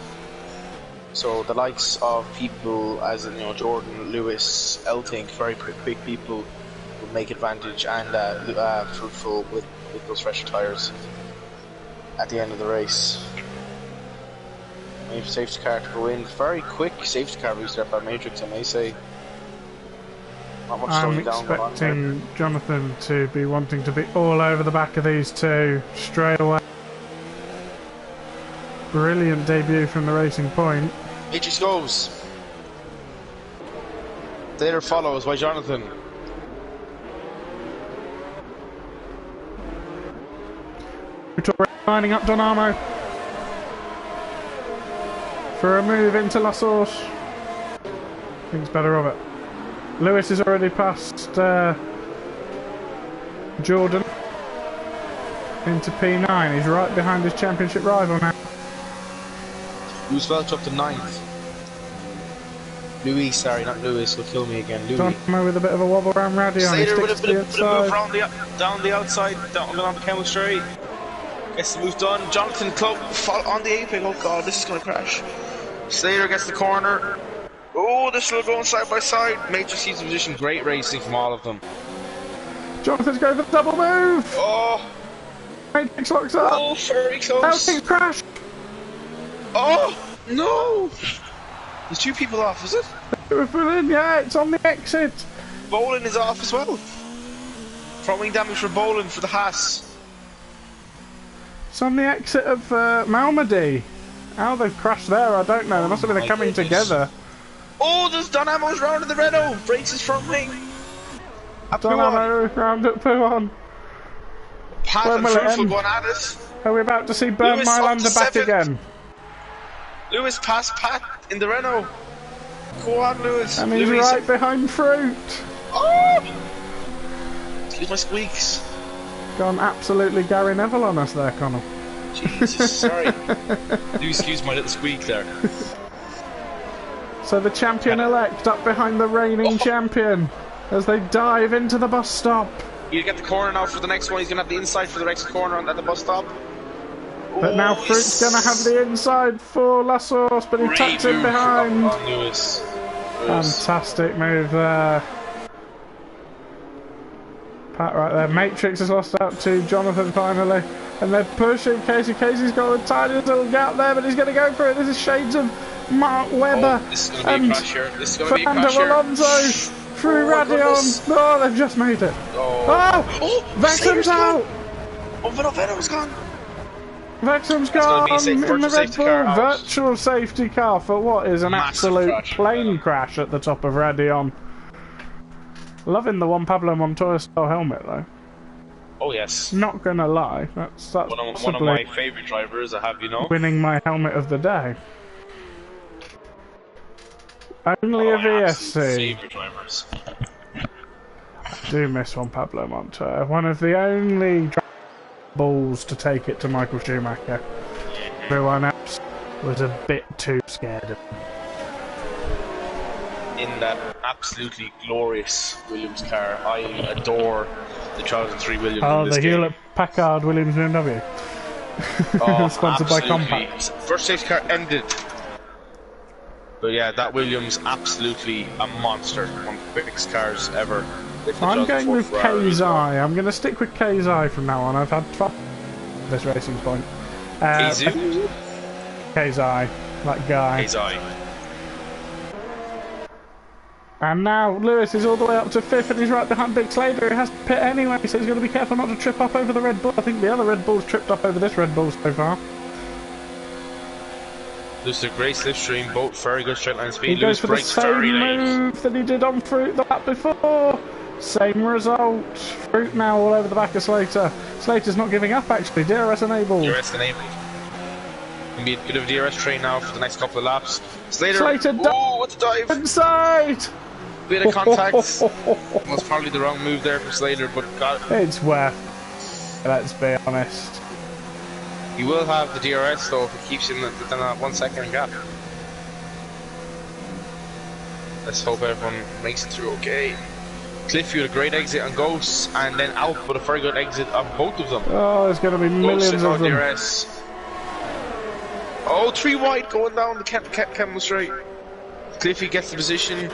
So the likes of people as Jordan, Lewis, Eltink, very quick people will make advantage, and Fruitful with those fresher tyres at the end of the race. Waiting for safety car to go in. Very quick safety car restart by Matrix, I may say. Not much slowing down. I'm expecting Jonathan to be wanting to be all over the back of these 2 straight away. Brilliant debut from the Racing Point. Matrix goes. Later follows by Jonathan. Lining up Donamo for a move into La Source. Thinks better of it. Lewis has already passed Jordan into P9. He's right behind his championship rival now. Roosevelt up to 9th. Louis, sorry, not Lewis, will kill me again. Louis. Donamo with a bit of a wobble around Radion. Slater with a bit of move around down the outside, down the camel straight. Gets the move done. Jonathan Club on the apex. Oh god, this is going to crash. Slater gets the corner. Oh, they're still going side by side. Matrix sees the position. Great racing from all of them. Jonathan's going for the double move. Oh. Matrix locks up. Oh, very close. Elting's crashed. Oh, no. There's 2 people off, is it? Yeah, it's on the exit. Bolin is off as well. Throwing damage for Bolin for the Haas. It's on the exit of Malmedy. How they've crashed there, I don't know. They must have been coming together. Oh, there's Donamo's round in the Renault. Breaks his front wing. Donamo round at Puon. Pat and Fruitful going at it. Are we about to see Burnt Mylander back again? Lewis passed Pat in the Renault. Go on, Lewis. And he's right behind Fruit. Oh! Excuse my squeaks. Gone absolutely Gary Neville on us there, Connell. Jesus, sorry. Do excuse my little squeak there. So the champion-elect up behind the reigning champion as they dive into the bus stop. You get the corner now for the next one. He's going to have the inside for the next corner at the bus stop. But now Fruit's going to have the inside for La Source, but he tucks in behind. Lewis. Fantastic move there. Pat right there. Matrix has lost out to Jonathan finally. And they're pushing Casey. Casey's got a tiny little gap there, but he's going to go for it. This is shades of Mark Webber. Oh, this is going to be a crash here. This is going to be a crash Fernando here. Alonso through Radion. Oh, they've just made it. Oh! Vexham's out! Oh, Venom's gone. Vexham's gone in the Red Bull virtual safety car for what is an absolute plane crash at the top of Radion. Loving the Juan Pablo Montoya style helmet though. Oh yes. Not gonna lie, that's One of possibly my favourite drivers, I have you know. winning my helmet of the day. Only One a of my VSC. absolute favourite drivers. I do miss Juan Pablo Montoya. One of the only balls to take it to Michael Schumacher. Everyone else was a bit too scared of him. In that absolutely glorious Williams car, I adore the 2003 Williams. Oh, in this the game. Hewlett-Packard Williams BMW. Oh, Sponsored by absolutely. Compact. First safety car ended. But yeah, that Williams absolutely a monster. One of the quickest cars ever. I'm going with KZI. I'm going to stick with KZI from now on. I've had fun at this racing point. KZI? KZI, that guy. KZI. And now Lewis is all the way up to 5th and he's right behind Big Slater. He has to pit anyway, so he's got to be careful not to trip up over the Red Bull. I think the other Red Bull's tripped up over this Red Bull so far. Just a great slipstream, both very good straight line speed. He goes for the same late. move that he did on Fruit the lap before. Same result. Fruit now all over the back of Slater. Slater's not giving up actually. DRS enabled. DRS enabled. Can be a bit of a DRS train now for the next couple of laps. Slater oh, what a dive! Inside. Bit of contact. Was probably the wrong move there for Slater, but got it. It's worth. Let's be honest. He will have the DRS though if he keeps in that 1 second gap. Let's hope everyone makes it through okay. Cliffy with a great exit on Ghost, and then out with a very good exit on both of them. Oh, there's going to be millions of them. DRS. Oh, 3 wide going down the Campbell straight. Cliffy gets the position.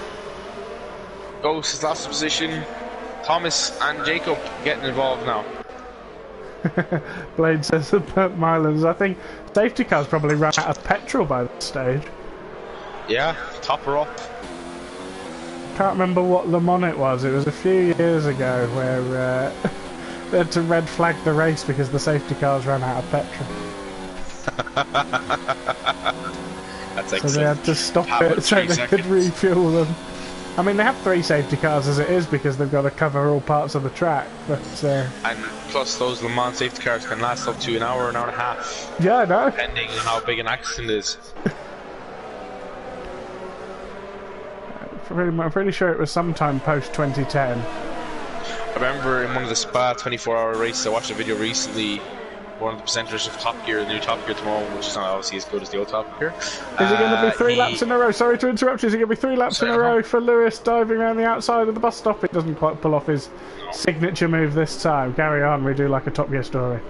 Ghost has lost the position. Thomas and Jacob getting involved now. Blade says about Mylands. I think safety cars probably ran out of petrol by that stage. Yeah, top her up. Can't remember what Le Mans it was. It was a few years ago where they had to red flag the race because the safety cars ran out of petrol. That's excellent. So they had to stop it so they could refuel them. I mean, they have 3 safety cars as it is because they've got to cover all parts of the track. But and plus, those Le Mans safety cars can last up to an hour and a half. Yeah, I know. Depending on how big an accident is. I'm pretty sure it was sometime post 2010. I remember in one of the Spa 24-hour races, I watched a video recently. One of the presenters of Top Gear, the new Top Gear tomorrow, which is not obviously as good as the old Top Gear. Is it going to be 3 laps in a row? Sorry to interrupt you. Is it going to be 3 laps in a row for Lewis diving around the outside of the bus stop? It doesn't quite pull off his signature move this time. Carry on, we do like a Top Gear story.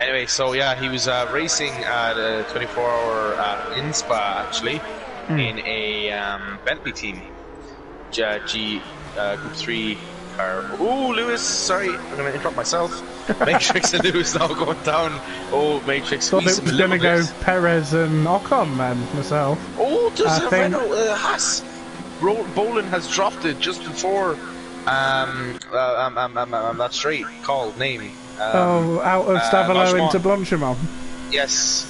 Anyway, so yeah, he was racing at a 24-hour in Spa, actually, in a Bentley team. Group 3 car. Oh, Lewis, sorry, I'm going to interrupt myself. Matrix and Lewis now going down. Oh, Matrix. Thought it was going to go Perez and Ocon then, myself. Oh, there's a Renault Haas. Bolin has dropped it just before that straight called name. Out of Stavelo into Blanchimont. Yes.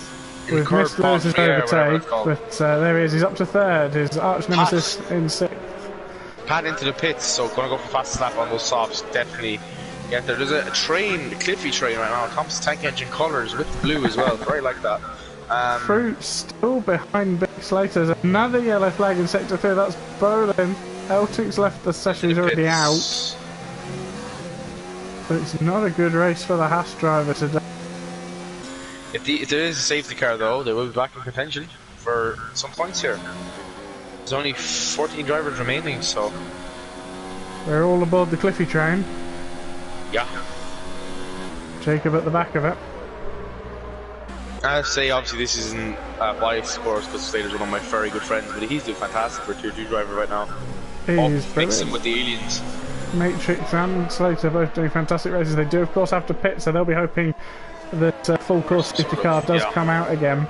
We've missed Lewis's overtake, but there he is. He's up to 3rd. His arch nemesis in 6th. Pat into the pits, so gonna go for fast lap on those softs. Definitely get there. There's a train, a Cliffy train right now. Thompson tank engine colours with blue as well. Very like that. Fruit still behind Big Slater. There's another yellow flag in sector 3. That's Bolin. Elting's left the session. He's already out. But it's not a good race for the Haas driver today. If there is a safety car though, they will be back in contention for some points here. There's only 14 drivers remaining, so... They're all aboard the Cliffy train. Yeah. Jacob at the back of it. I'd say, obviously, this isn't biased, of course, because Slater's one of my very good friends, but he's doing fantastic for a Tier 2 driver right now. He's mixing with the aliens. Matrix and Slater both doing fantastic races. They do, of course, have to pit, so they'll be hoping that full course safety car does come out again.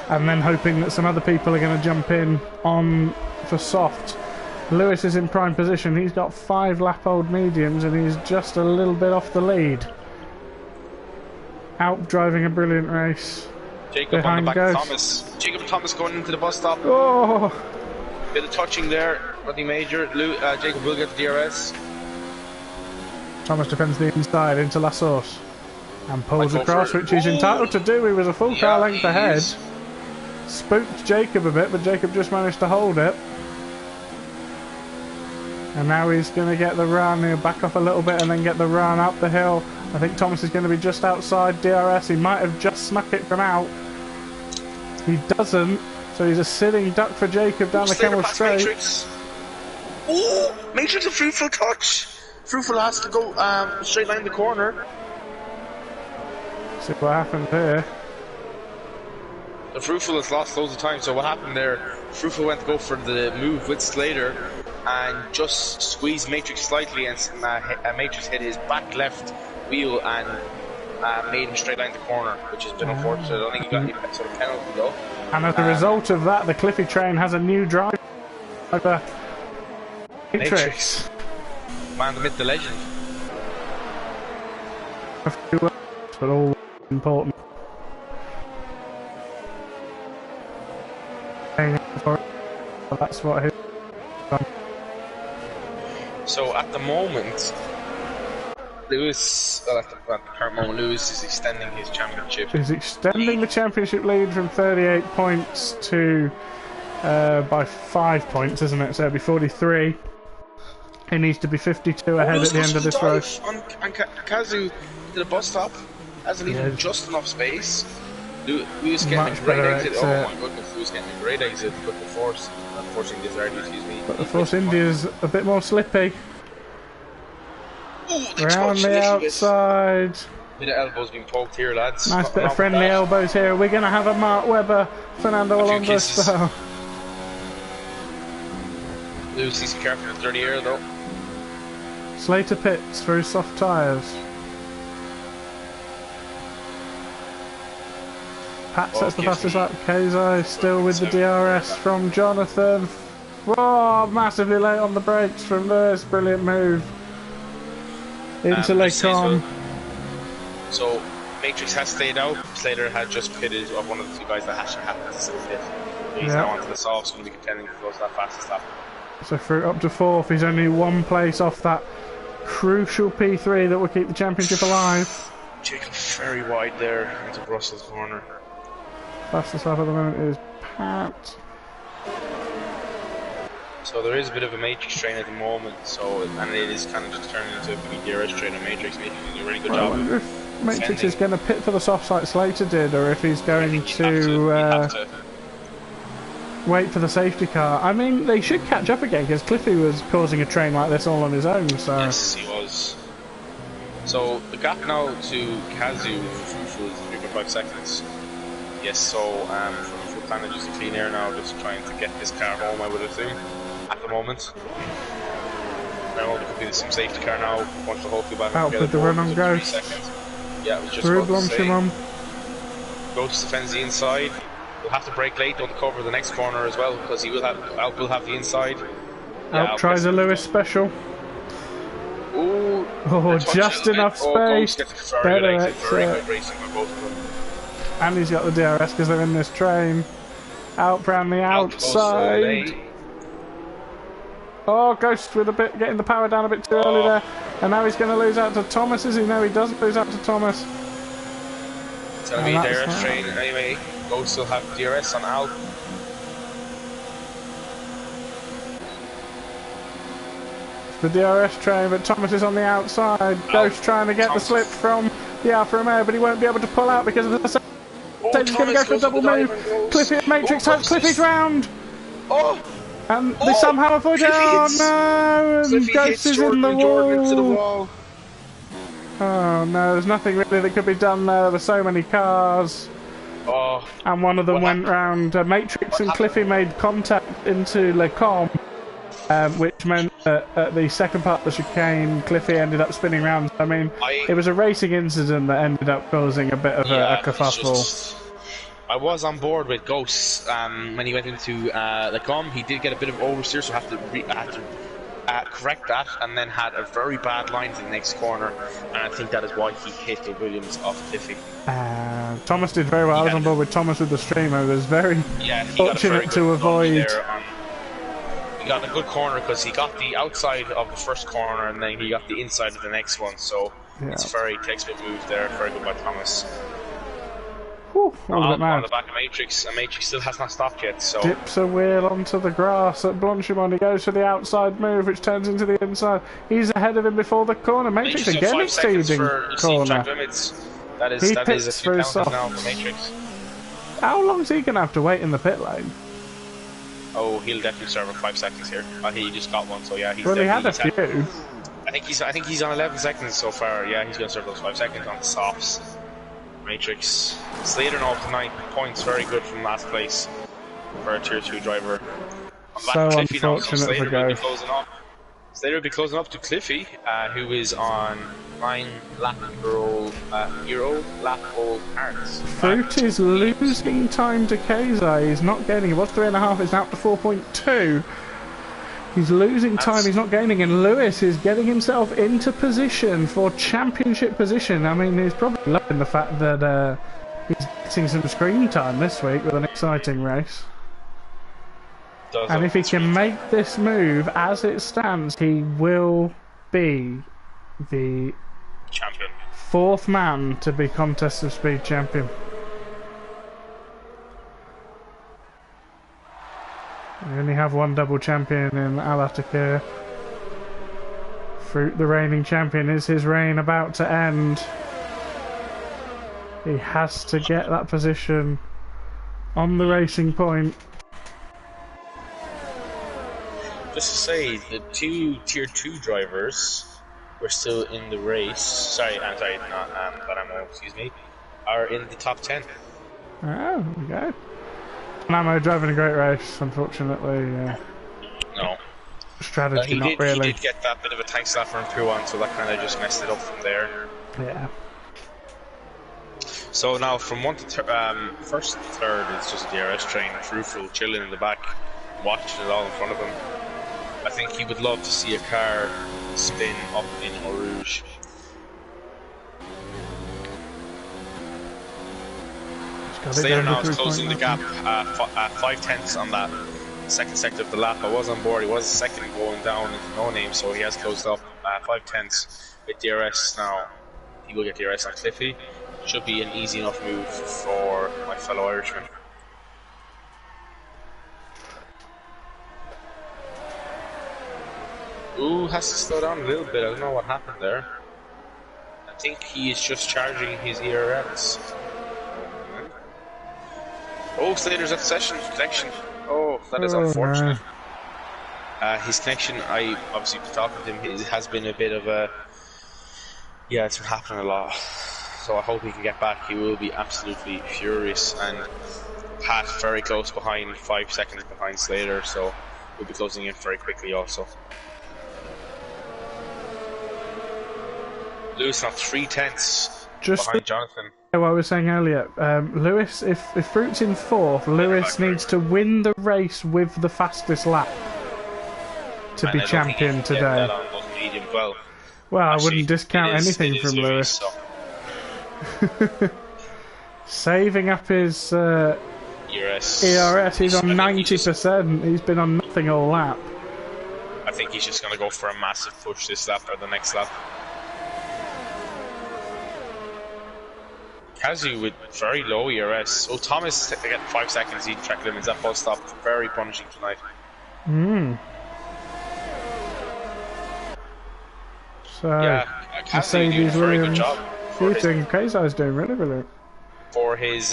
And then hoping that some other people are going to jump in on for soft. Lewis is in prime position. He's got 5 lap-old mediums and he's just a little bit off the lead. Out driving a brilliant race. Jacob behind on the back of Thomas. Jacob and Thomas going into the bus stop. Oh! Bit of touching there, nothing major. Jacob will get the DRS. Thomas defends the inside into La Source and pulls across, which he's Ooh. entitled to do. He was a full car length he ahead. is. Spooked Jacob a bit, but Jacob just managed to hold it. And now he's going to get the run. He'll back off a little bit and then get the run up the hill. I think Thomas is going to be just outside DRS. He might have just snuck it from out. He doesn't. So he's a sitting duck for Jacob down the Camel Straight. Matrix. Oh, Matrix a fruitful touch. Fruitful has to go straight line the corner. See what happened here. The Fruitful has lost loads of time, so what happened there, Fruitful went to go for the move with Slater and just squeezed Matrix slightly, and Matrix hit his back left wheel and made him straight line the corner, which has been unfortunate. I don't think he got any sort of penalty though. And as a result of that, the Cliffy train has a new driver. Matrix. Man, the myth, the legend. But all important. That's what his. So at the moment, Lewis, at the current moment, Lewis is extending his championship. He's extending the championship lead from 38 points to by 5 points, isn't it? So it'll be 43. He needs to be 52 ahead at the end of this race. On Kazu to the bus stop, hasn't even just enough space. Lewis getting a great exit. Oh my goodness, Lewis getting a great exit, but the Force, unfortunately, excuse me. But the Force India's a bit more slippy. Ooh, Around the outside. Bit of elbows being poked here, lads. Nice bit of friendly elbows here. We're going to have a Mark Webber, Fernando Alonso style. Lewis needs to be careful with the dirty air though. Slater pits for his soft tyres. Pat sets the fastest lap. Kezai still with the DRS from Jonathan. Whoa, massively late on the brakes from Lewis. Brilliant move. Into Lecom. So, Matrix has stayed out. Slater had just pitted one of the two guys that actually happened to sit fit. He's now onto the softs, going to be contending for those that fastest lap. So through up to 4th, he's only one place off that crucial P3 that will keep the championship alive. Jacob very wide there into Brussels corner. Fastest lap at the moment is Pat. So there is a bit of a Matrix train at the moment, so and it is kind of just turning into a PDRS train, and Matrix making a really good job. I wonder if Matrix is going to pit for the soft like Slater did, or if he's going to wait for the safety car. I mean, they should catch up again, because Cliffy was causing a train like this all on his own, so... Yes, he was. So, the gap now to Kazu is 3.5 seconds. Yes, so, for Planet just a clean air now, just trying to get this car home, I would assume, at the moment. Now, there could be some safety car now, once the whole two back out with the run on Ghost. Yeah, it was just through about to say. Ghost defends the inside. He'll have to brake late, don't cover the next corner as well, because Alp will have the inside. Alp tries a Lewis special. Ooh, oh, just enough space. Better exit. Racing by both of them. And he's got the DRS because they're in this train. Alp round the outside. Oh, Ghost with getting the power down a bit too early there. And now he's going to lose out to Thomas, is he? No, he doesn't lose out to Thomas. It's going to be a DRS train anyway. Ghost will have DRS on Alp. The DRS train, but Thomas is on the outside. Ghost trying to get the slip from the Alfa Romeo, but he won't be able to pull out because of the stage. He's going to go for a double move. Cliffy at Matrix has Cliffy's round. And they somehow avoid it. Oh no! And Ghost is in the wall. Oh no, there's nothing really that could be done there. There were so many cars. And one of them went round. Matrix and Cliffy made contact into Lecom, which meant that at the second part of the chicane, Cliffy ended up spinning round. I mean, it was a racing incident that ended up causing a bit of a kerfuffle. I was on board with Ghost when he went into Lecom. He did get a bit of oversteer, so I had to correct that, and then had a very bad line to the next corner, and I think that is why he hit the Williams off Cliffy. Thomas did very well. I was on board with Thomas with the streamer. It was very fortunate to avoid he got a good corner because he got the outside of the first corner and then he got the inside of the next one. So it's a very textbook move there. Very good by Thomas. Whew, on the back of Matrix, and Matrix still has not stopped yet. So dips a wheel onto the grass at Blanchimont. He goes for the outside move, which turns into the inside. He's ahead of him before the corner. Matrix again exceeding corner. That is a few penalties now for Matrix. How long is he going to have to wait in the pit lane? Oh, he'll definitely serve for 5 seconds here. He just got one, so yeah. Well, he had a few. I think he's on 11 seconds so far. Yeah, he's going to serve those 5 seconds on the softs. Matrix. Slater now up to 9 points. Very good from last place for a tier 2 driver. So unfortunate for Go. Slater will be closing up to Cliffy, who is on 9 lap Euro lap old cards. Fruit is losing time to Keza. He's not gaining. It was 3.5. It's now up to 4.2. He's losing time, he's not gaining, and Lewis is getting himself into position for championship position. I mean, he's probably loving the fact that he's getting some screen time this week with an exciting race. And if he can make this move as it stands, he will be the champion. 4th man to be Contest of Speed champion. We only have one double champion in Alatakir. Fruit, the reigning champion, is his reign about to end? He has to get that position on the racing point. Just to say, the 2 tier 2 drivers were still in the race. Excuse me, are in the top 10. Oh, there we go. Namo driving a great race, unfortunately. No. Strategy, not really. He did get that bit of a tank slap from Q1, so that kind of just messed it up from there. Yeah. So now, from 1 to first to third, it's just a DRS train. Fruitful chilling in the back, watching it all in front of him. I think he would love to see a car spin up in Eau Rouge. Slater now is closing the gap 5 tenths on that second sector of the lap. I was on board, he was second going down into no name, so he has closed up 5 tenths with DRS now. He will get DRS on Cliffy. Should be an easy enough move for my fellow Irishman. Ooh, has to slow down a little bit. I don't know what happened there. I think he is just charging his ERS. Oh, Slater's at session connection. Oh, that is unfortunate. His connection, I obviously talked with him, it has been a bit of a... Yeah, it's been happening a lot. So I hope he can get back. He will be absolutely furious. And Pat very close behind, 5 seconds behind Slater, so we'll be closing in very quickly also. Lewis on 3 tenths behind Jonathan. What I was saying earlier, Lewis, if Fruit's in 4th, Lewis needs to win the race with the fastest lap to be champion today. Well, I wouldn't discount anything from Lewis. Saving up his ERS, he's on 90%. He's been on nothing all lap. I think he's just going to go for a massive push this lap or the next lap. Kazu with very low ERS. Oh, Thomas getting 5 seconds each track limits. That ball stop very punishing tonight. So, yeah, Kazu doing a very good job. Kaiser's doing really, really. For his,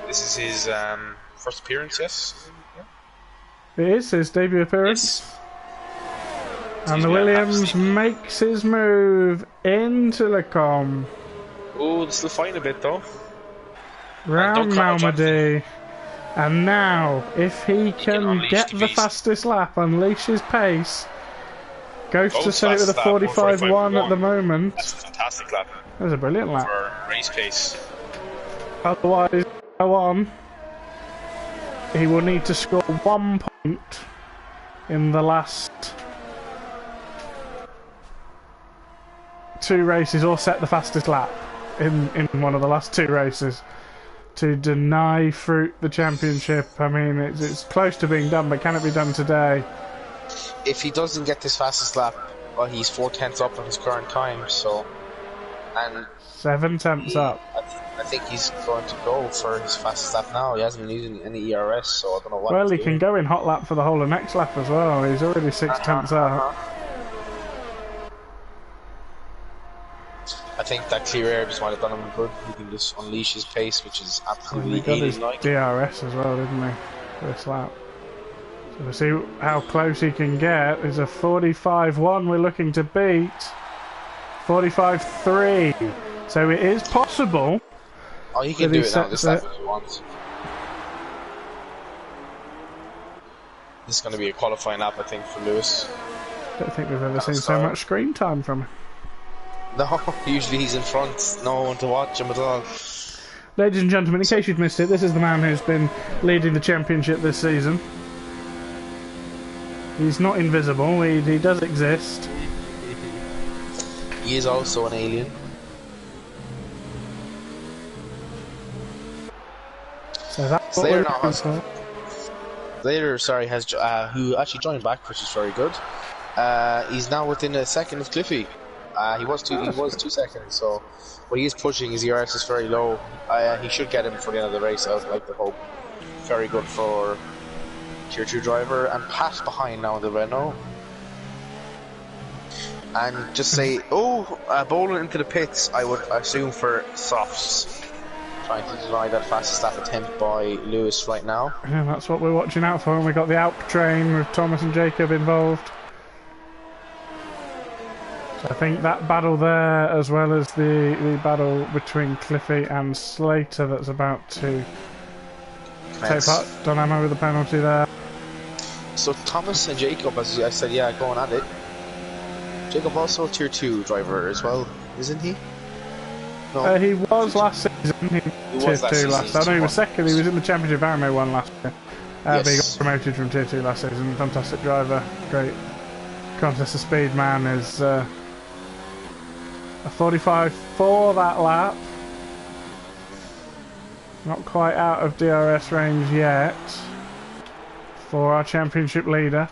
this is his first appearance, yes? It is his debut appearance. Yes. And the Williams makes his move into the com. Oh, they're still fighting a bit though. Round Malmedy. And now, if he can get the fastest lap, unleash his pace. Ghost to set it with a 45.1 at the moment. That's a fantastic lap. That's a brilliant lap. For race pace. Otherwise, go on. He will need to score 1 point in the last 2 races, or set the fastest lap in one of the last 2 races. to deny Fruit the championship. I mean, it's close to being done, but can it be done today? If he doesn't get this fastest lap, well, he's 4/10 up on his current time, so... And 7/10 up. I think he's going to go for his fastest lap now. He hasn't been using any ERS, so I don't know what. Well, he can go in hot lap for the whole of next lap as well. He's already 6/10 up. I think that clear air just might have done him good. He can just unleash his pace, which is absolutely He got his alien-like. DRS as well, didn't he, for this lap? So we'll see how close he can get. There's a 45.1 we're looking to beat. 45.3. So it is possible. Oh, he can do it now this lap if he wants. This is going to be a qualifying lap, I think, for Lewis. I don't think we've ever seen so much screen time from him. No, usually he's in front, no one to watch him at all. Ladies and gentlemen, in case you've missed it, this is the man who's been leading the championship this season. He's not invisible, he does exist. He is also an alien. So that's what Slater we're looking for. Slater, sorry, has who actually joined back, which is very good. He's now within a second of Cliffy. He was 2 seconds, so but he is pushing. His ERS is very low. He should get him for the end of the race. I would like to hope. Very good for Tier 2 driver, and Pat behind now in the Renault. And just say, bowling into the pits. I would assume for softs, trying to deny that fastest lap attempt by Lewis right now. Yeah, that's what we're watching out for. And we got the Alp train with Thomas and Jacob involved. So I think that battle there, as well as the battle between Cliffy and Slater that's about to take part. Donamo with the penalty there. So Thomas and Jacob, as I said, yeah, going at it. Jacob also a Tier 2 driver as well, isn't he? No. He was last season. He was Tier 2 last season. He was second. He was in the Championship Arrow 1 last year. But he got promoted from Tier 2 last season. Fantastic driver. Great contest of speed man. Is a 45 for that lap. Not quite out of DRS range yet for our championship leader,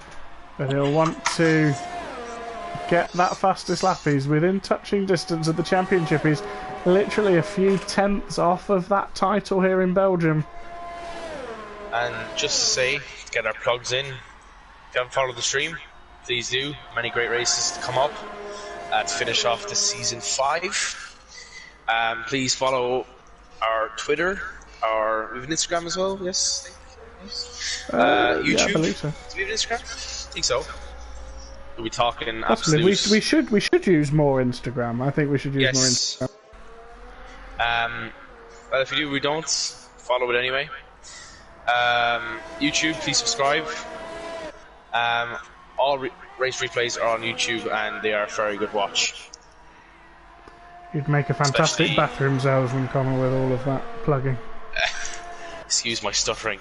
but he'll want to get that fastest lap. He's within touching distance of the championship. He's literally a few tenths off of that title here in Belgium. And just to say, get our plugs in. If you haven't followed the stream, please do. Many great races to come up to finish off the season 5. Please follow our Twitter, we have an Instagram as well. Yes. YouTube. Yeah, I believe so. Do we have an Instagram? I think so. We'll be talking absolute. We should use more Instagram. I think we should use more Instagram. Well, if you do, we don't follow it anyway. YouTube, please subscribe. All race replays are on YouTube, and they are a very good watch. You'd make a fantastic bathroom salesman, Connor, with all of that plugging. Excuse my stuttering.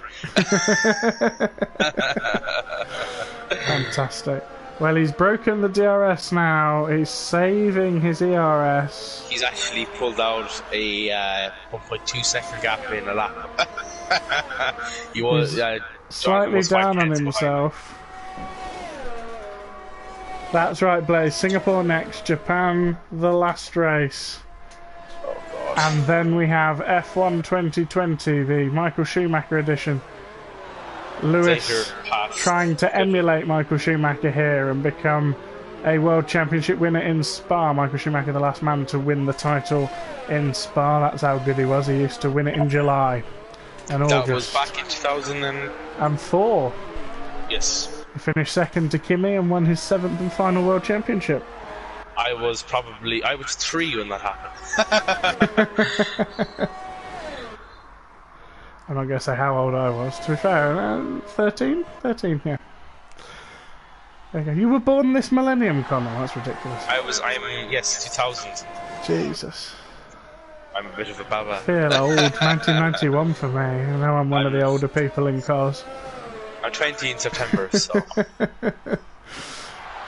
Fantastic. Well, he's broken the DRS now. He's saving his ERS. He's actually pulled out a 1.2 second gap in a lap. He was slightly down on himself. That's right, Blaze. Singapore next, Japan the last race. Oh, God. And then we have F1 2020, the Michael Schumacher edition. Lewis trying to emulate Michael Schumacher here and become a World Championship winner in Spa. Michael Schumacher, the last man to win the title in Spa. That's how good he was. He used to win it in July and August. That was back in 2004. Yes. He finished second to Kimi and won his 7th and final World Championship. I was 3 when that happened. I'm not going to say how old I was. To be fair, 13? 13, yeah. There you go. You were born this millennium, Connor. That's ridiculous. Yes, 2000. Jesus. I'm a bit of a baba. I feel old. 1991 for me. I know I'm one of the older people in cars. I'm 20 in September, so...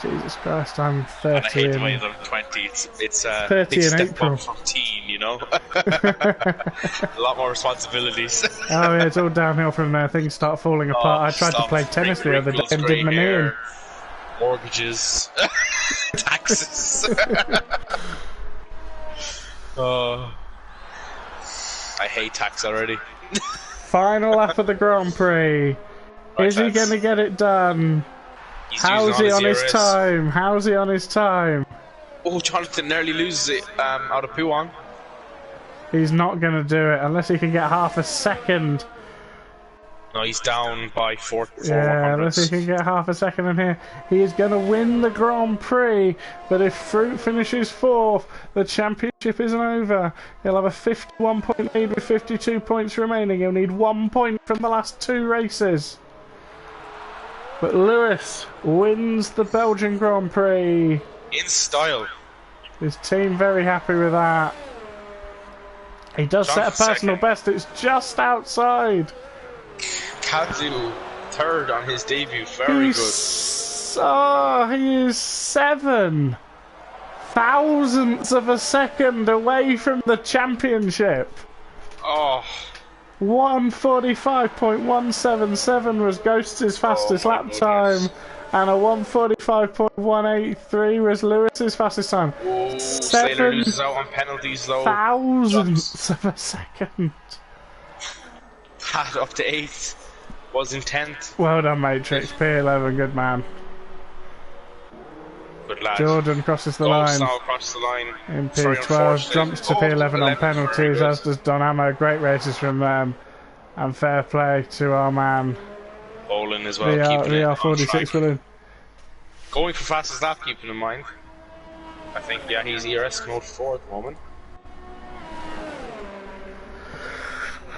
Jesus Christ, I'm And 30 I hate the way in, they're 20. It's a 30 big in step April. up from teen, you know? A lot more responsibilities. Oh yeah, it's all downhill from there. Things start falling apart. I tried to play tennis the other day Wrinkles, and did grey my knee in. hair, mortgages, taxes. Oh, I hate tax already. Final lap of the Grand Prix. Right, Is he lads. going to get it done? He's How's using he all on his ERS. time? How's he on his time? Oh, Jonathan nearly loses it out of Puan. He's not going to do it unless he can get half a second. No, he's down by four Yeah, unless he 100s. can get half a second in here. He is going to win the Grand Prix, but if Fruit finishes fourth, the championship isn't over. He'll have a 51-point lead with 52 points remaining. He'll need 1 point from the last 2 races. But Lewis wins the Belgian Grand Prix. In style. His team very happy with that. He does set a Jonathan personal second. best. It's just outside. Kazu third on his debut. Very good. He is 7 thousandths of a second away from the championship. Oh, 1:45.177 was Ghost's fastest my lap goodness. time, and a 1:45.183 was Lewis's fastest time. oh Slater 7 loses out on penalties though. thousandths of a second. Pat up to 8th. Was in 10th. Well done, Matrix. P11, good man. Good lad. Jordan crosses the Goes line. now across the line. In Very P12, unfortunate. jumps to Oh, P11 on 11, very penalties, good. as does Don Ammo. Great races from them. And fair play to our man, Bowling as well. Keeping it on VR46 track. Willen. Going for fastest lap, keeping in mind. I think, yeah, he's ERS mode 4 at the moment.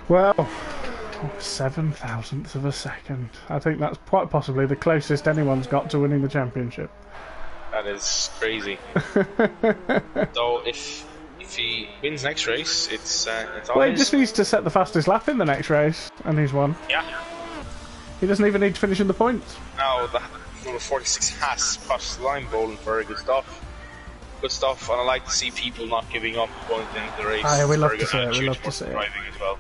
Well, 7 thousandths of a second. I think that's quite possibly the closest anyone's got to winning the championship. That is crazy. So if he wins next race, it's all Well, he his. just needs to set the fastest lap in the next race, and he's won. Yeah. He doesn't even need to finish in the points. Now the number 46 has crossed the line, bowling. Very good stuff. Good stuff, and I like to see people not giving up going into the race. Ah, yeah, we love Very to good see it, we attitude love to towards see it. driving as well.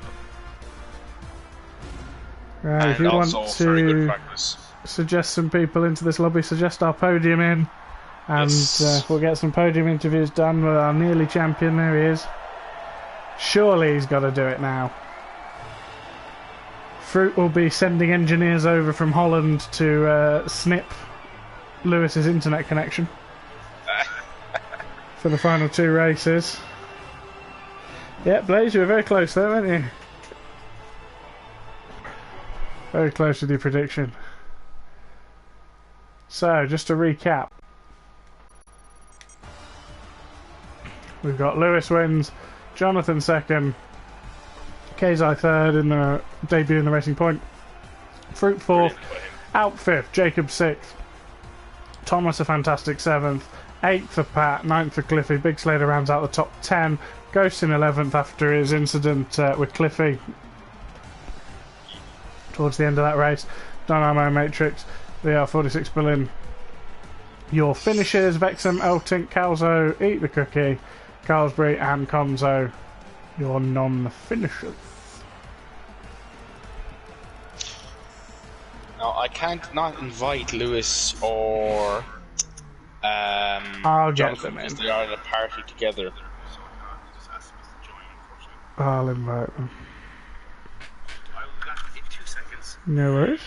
Right, if And you want also very good to practice. suggest some people into this lobby, suggest our podium in, and Yes. we'll get some podium interviews done with our nearly champion. There he is. Surely he's got to do it now. Fruit will be sending engineers over from Holland to snip Lewis's internet connection for the final 2 races. Yeah, Blaze, you were very close there, weren't you? Very close with your prediction. So, just to recap, we've got Lewis wins, Jonathan second, Kezai third in the debut in the Racing Point, Fruit fourth, Alp fifth, Jacob sixth, Thomas a fantastic seventh, 8th for Pat, 9th for Cliffy. Big Slater rounds out the top 10. Ghost in 11th after his incident with Cliffy towards the end of that race. Dynamo Matrix, VR46 Berlin. Your finishers: Vexham, Eltink, Calzo, Eat the Cookie, Carlsbury, and Conzo. Your non-finishers. Now I can't not invite Lewis or I'll get Jonathan them in. because they are in a party together. I'll invite them. No worries.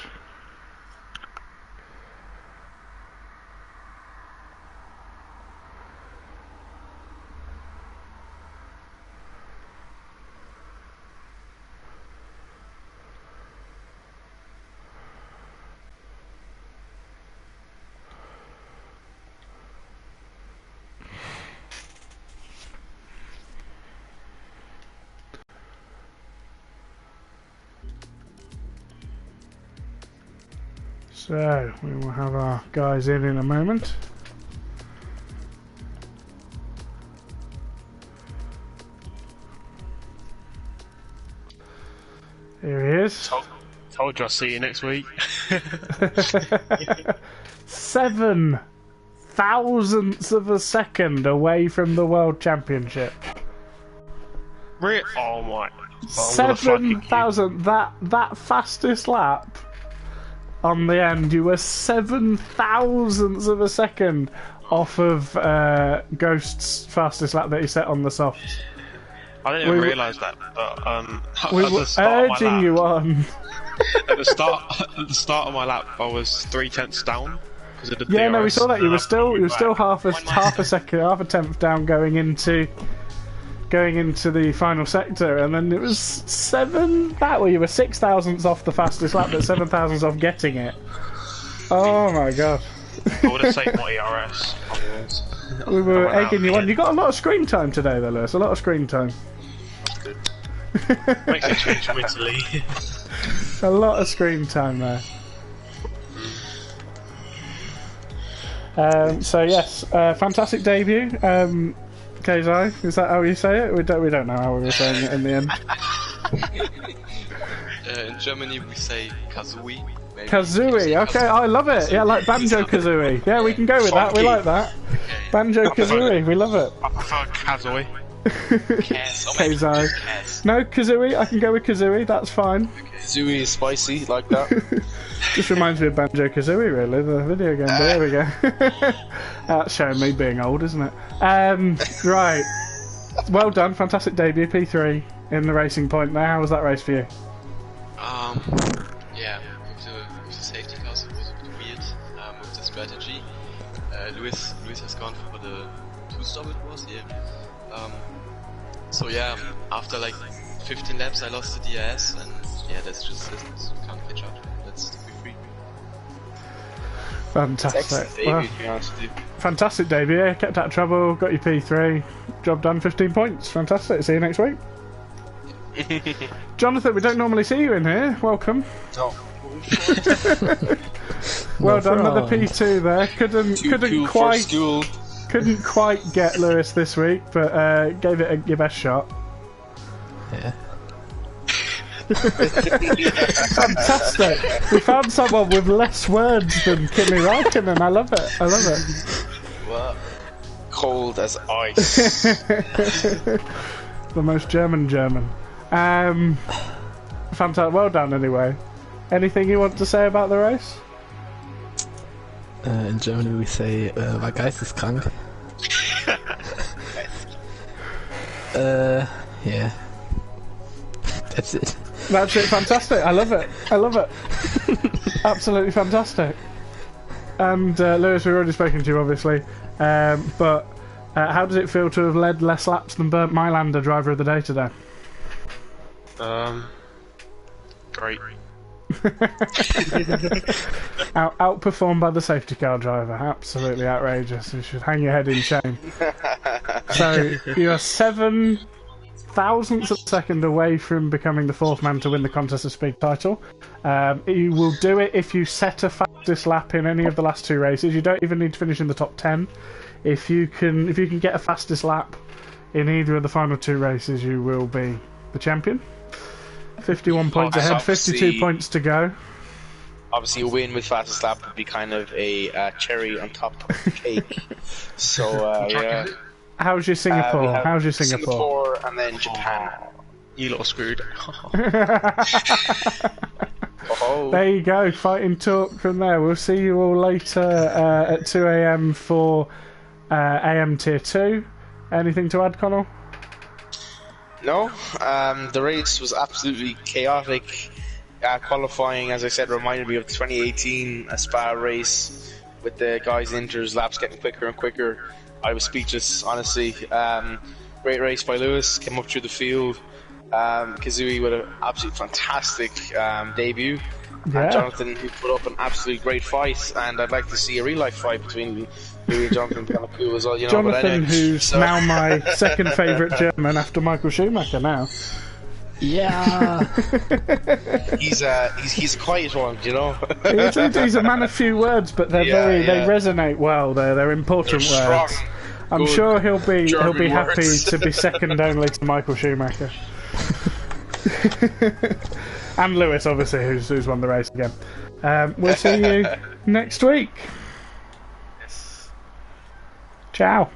So, we will have our guys in a moment. Here he is. Told you I'll see you next week. 7 thousandths of a second away from the World Championship. Oh my! 7,000. That fastest lap on the end, you were 7,000ths of a second off of Ghost's fastest lap that he set on the softs. I didn't even realise that, but we were urging you on. At the start of my lap, I was 3/10 down. Yeah, no, we saw that. You were still half a tenth down going into the final sector, and then it was 7. That way, you were 6,000ths off the fastest lap, but 7,000ths off getting it. Oh my god! I would have saved my ERS. We were egging you on. You got a lot of screen time today, though, Lewis. A lot of screen time. Makes a change for me to leave. A lot of screen time there. So yes, fantastic debut. Keizai, is that how you say it? We don't know how we were saying it in the end. In Germany we say Kazooie. Maybe. Kazooie, okay, I love it. Yeah, like Banjo Kazooie. Yeah, we can go with that. We like that. Banjo Kazooie, we love it. I prefer Kazooie. Keizai. No, Kazooie. I can go with Kazooie. That's fine. Kazooie is spicy like that. Just reminds me of Banjo Kazooie, really, the video game. But there we go. That's showing me being old, isn't it? Right. Well done. Fantastic debut. P3 in the Racing Point there. How was that race for you? Yeah, with the safety cars, it was a bit weird with the strategy. Lewis has gone for the 2-stop, it was, yeah. So yeah, after like 15 laps I lost the DRS, and yeah, that's just it. Can't catch up. Let's be free. Fantastic. Debut, to be honest with you. Fantastic debut. Yeah, kept out of trouble, got your P3, job done, 15 points. Fantastic. See you next week. Jonathan, we don't normally see you in here. Welcome. No. Well done with the P2 there. Couldn't quite get Lewis this week, but gave it your best shot. Yeah. Fantastic. We found someone with less words than Kimi Räikkönen. I love it. I love it. What? Cold as ice. The most German. Fantastic. Well done anyway. Anything you want to say about the race? In Germany we say, war geisteskrank. Yeah. That's it. That's it, fantastic. I love it. Absolutely fantastic. And Lewis, we've already spoken to you, obviously. But how does it feel to have led less laps than Bernd Mailander, driver of the day today? Great. Outperformed by the safety car driver. Absolutely outrageous. You should hang your head in shame. So you are 7,000ths of a second away from becoming the 4th man to win the Contest of Speed title. You will do it if you set a fastest lap in any of the last 2 races. You don't even need to finish in the top 10. If you can get a fastest lap in either of the final 2 races, you will be the champion. 51 points ahead, 52 points to go. Obviously, a win with fastest lap would be kind of a cherry on top of the cake. So, yeah. How's your Singapore? How's your Singapore? Singapore and then Japan. You lot are screwed. Oh. There you go, fighting talk from there. We'll see you all later at 2 AM for AM Tier 2. Anything to add, Connell? No, the race was absolutely chaotic. Qualifying, as I said, reminded me of the 2018 Spa race with the guys' inters, laps getting quicker and quicker. I was speechless, honestly. Great race by Lewis, came up through the field. Kazooie with an absolutely fantastic debut. Yeah. And Jonathan, who put up an absolutely great fight, and I'd like to see a real life fight between Louis and Jonathan. Kind of cool as well, you know. Jonathan, who's now my second favourite German after Michael Schumacher now. Yeah. He's a quiet one, you know. He's a man of few words, but they resonate well. They're important words. Strong, I'm sure he'll be happy words. to be second only to Michael Schumacher. And Lewis, obviously, who's won the race again. We'll see you next week. Ciao.